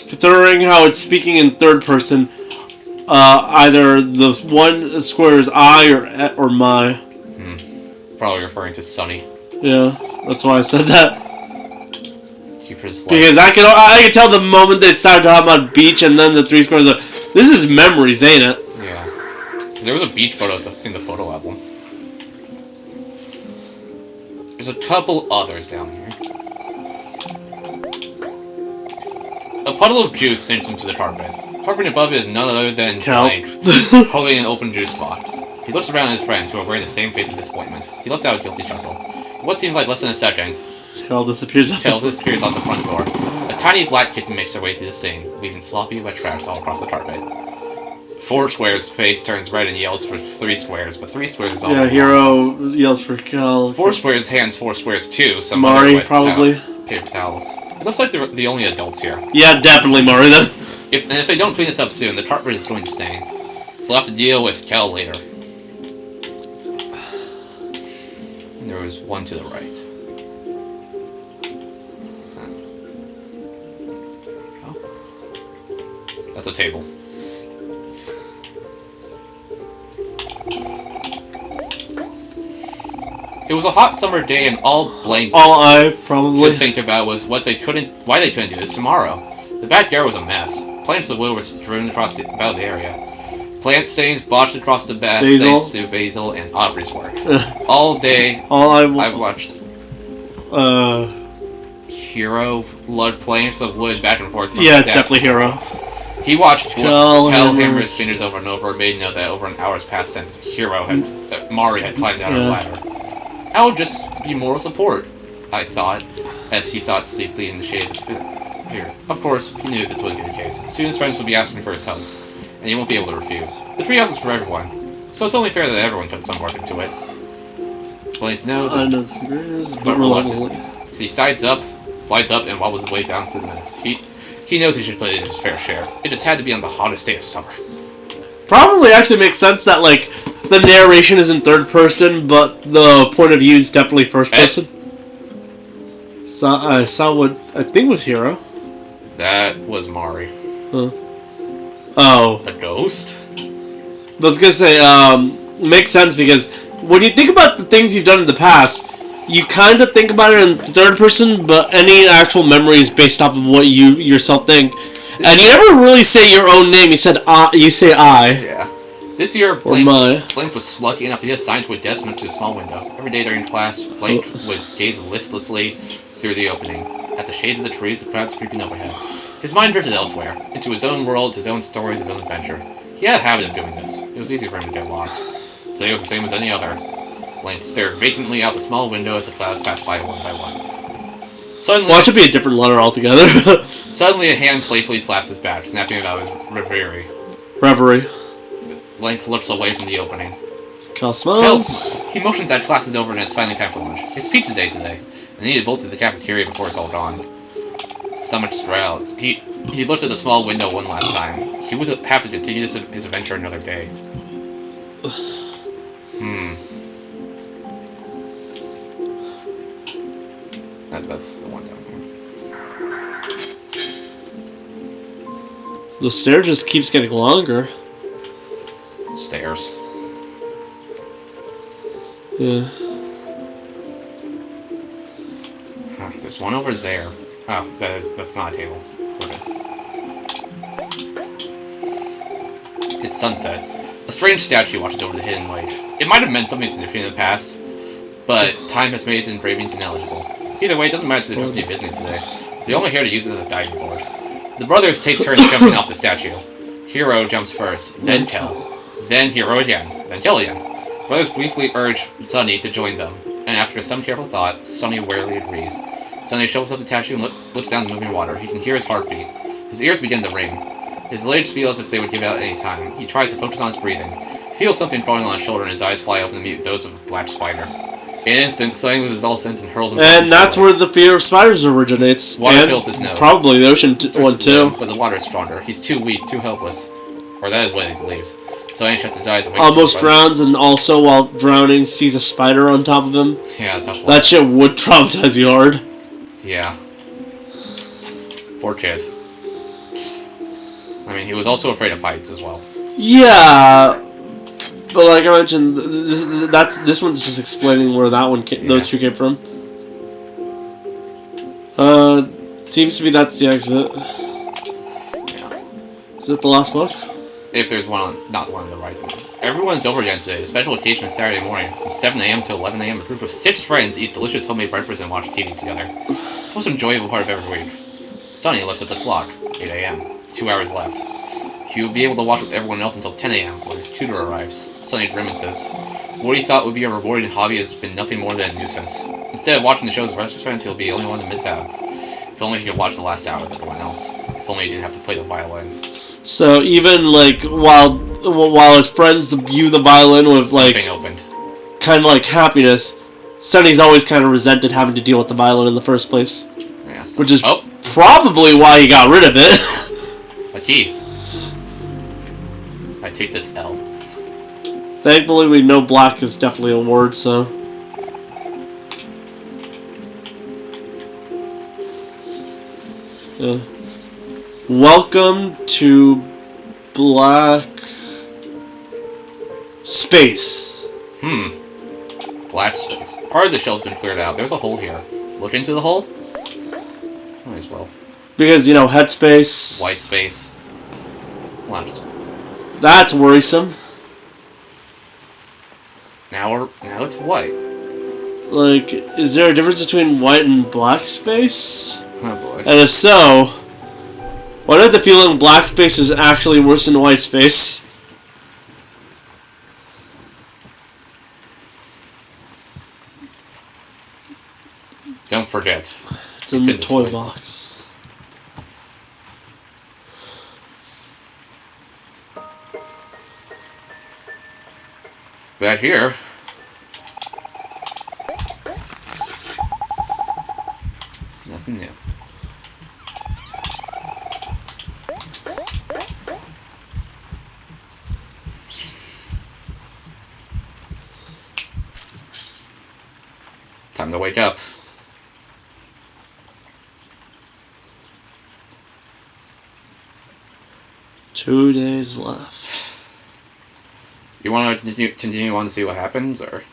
considering how it's speaking in third person, either the one square is I or my. Probably referring to Sunny. Yeah, that's why I said that. Because I can tell the moment they started talking about beach and then the 3 squares. This is memories, ain't it? Yeah. Because there was a beach photo in the photo album. There's a couple others down here. A puddle of juice sinks into the carpet. Hovering above it is none other than Blank, holding an open juice box. He looks around at his friends, who are wearing the same face of disappointment. He lets out a guilty chuckle. In what seems like less than a second, Kel disappears out the front door. A tiny black kitten makes her way through the stain, leaving sloppy wet tracks all across the carpet. 4 Squares' face turns red and yells for 3 Squares, but 3 Squares is all Hero yells for Kel. 4 Squares hands 4 Squares too. Some Mari, probably. Paper towels. It looks like they're the only adults here. Yeah, definitely Mari then. If they don't clean this up soon, the carpet is going to stain. They'll have to deal with Kel later. There was one to the right. Oh. That's a table. It was a hot summer day, and all I probably could think about was why they couldn't do this tomorrow. The backyard was a mess. Plants of wood were strewn about the area. Plant stains blotched across the bed thanks to Basil and Aubrey's work. All day, I watched Hero load planks of wood back and forth. Yeah, definitely Hero. He watched Kel hammer his fingers over and over, and made note that over an hour's passed since Mari had climbed down her ladder. I would just be moral support, I thought, as he thought sleepily in the shade of his here. Of course, he knew this wouldn't be the case. Soon his friends would be asking for his help, and he won't be able to refuse. The treehouse is for everyone, so it's only fair that everyone puts some work into it. Blake knows, but reluctant. He slides up, and wobbles his way down to the mess. He knows he should put in his fair share. It just had to be on the hottest day of summer. Probably actually makes sense that, like, the narration is in third person, but the point of view is definitely first person. So I saw what I think was Hero. That was Mari. Huh. Oh. A ghost? I was gonna say, makes sense because when you think about the things you've done in the past, you kind of think about it in third person, but any actual memory is based off of what you yourself think. And you never really say your own name. You said you say I. Yeah. This year, Blank was lucky enough to get assigned to a desk next to a small window. Every day during class, Blank would gaze listlessly through the opening, at the shades of the trees, the clouds creeping overhead. His mind drifted elsewhere, into his own world, his own stories, his own adventure. He had a habit of doing this. It was easy for him to get lost. Today was the same as any other. Blank stared vacantly out the small window as the clouds passed by one by one. Suddenly, it should be a different letter altogether. Suddenly, a hand playfully slaps his back, snapping about his reverie. Blank looks away from the opening. Kel smiles. He motions that class is over and it's finally time for lunch. It's pizza day today, and he need to bolt to the cafeteria before it's all gone. Stomach growls. He looks at the small window one last time. He would have to continue his adventure another day. That's the one down here. The stair just keeps getting longer. Stairs. Yeah. Huh, there's one over there. Oh, that's not a table. Okay. It's sunset. A strange statue watches over the hidden lake. It might have meant something significant in the past, but time has made its engravings ineligible. Either way, it doesn't matter to the company visiting today. They're only here to use it as a diving board. The brothers take turns jumping off the statue. Hiro jumps first, then Kel. Then Hiro again, then Kel again. Brothers briefly urge Sunny to join them, and after some careful thought, Sunny warily agrees. Sunny shovels up the statue and looks down the moving water. He can hear his heartbeat. His ears begin to ring. His legs feel as if they would give out at any time. He tries to focus on his breathing. He feels something falling on his shoulder and his eyes fly open to meet those of a black spider. In an instant, Sunny loses all sense and hurls himself. And that's where the fear of spiders originates. Water fills his nose. Probably the ocean one too. But the water is stronger. He's too weak, too helpless. Or that is what he believes. Sunny shuts his eyes and waits. Almost drowns, and also while drowning sees a spider on top of him. Yeah, tough one. That shit would traumatize you hard. Yeah. Poor kid. I mean, he was also afraid of heights as well. Yeah, but like I mentioned, this one's just explaining where that one those two came from. Seems to be that's the exit. Yeah. Is it the last book? If there's one on, not the one on the right. Everyone's over again today. The special occasion is Saturday morning. From 7 a.m. to 11 a.m., a group of 6 friends eat delicious homemade breakfast and watch TV together. It's the most enjoyable part of every week. Sunny looks at the clock. 8 a.m. 2 hours left. He will be able to watch with everyone else until 10 a.m. when his tutor arrives. Sunny grimaces. What he thought would be a rewarding hobby has been nothing more than a nuisance. Instead of watching the show with the rest of his friends, he'll be the only one to miss out. If only he could watch the last hour with everyone else. If only he didn't have to play the violin. So even like while his friends view the violin with like something opened, kind of like happiness, Sunny's always kind of resented having to deal with the violin in the first place. Yeah, so, which is probably why he got rid of it. A key. I take this L. Thankfully, we know black is definitely a word, so. Yeah. Welcome to Black Space. Black space. Part of the shelf's been cleared out. There's a hole here. Look into the hole? Might as well. Because, you know, headspace. White space. Black. That's worrisome. Now it's white. Like, is there a difference between white and black space? Oh boy. And if so, why do I have the feeling black space is actually worse than white space? Don't forget. It's in the toy box. Back here. Nothing new. Time to wake up. Two days left. You want to continue on to see what happens, or?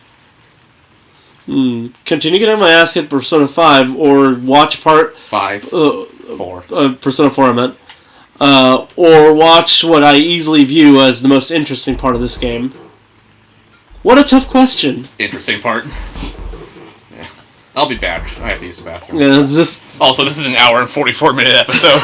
Continue getting my ass hit Persona 5, or watch part... 5. 4. Persona 4, I meant. Or watch what I easily view as the most interesting part of this game. What a tough question. Interesting part. Yeah. I'll be back. I have to use the bathroom. Yeah, it's just... Also, this is an hour and 44-minute episode.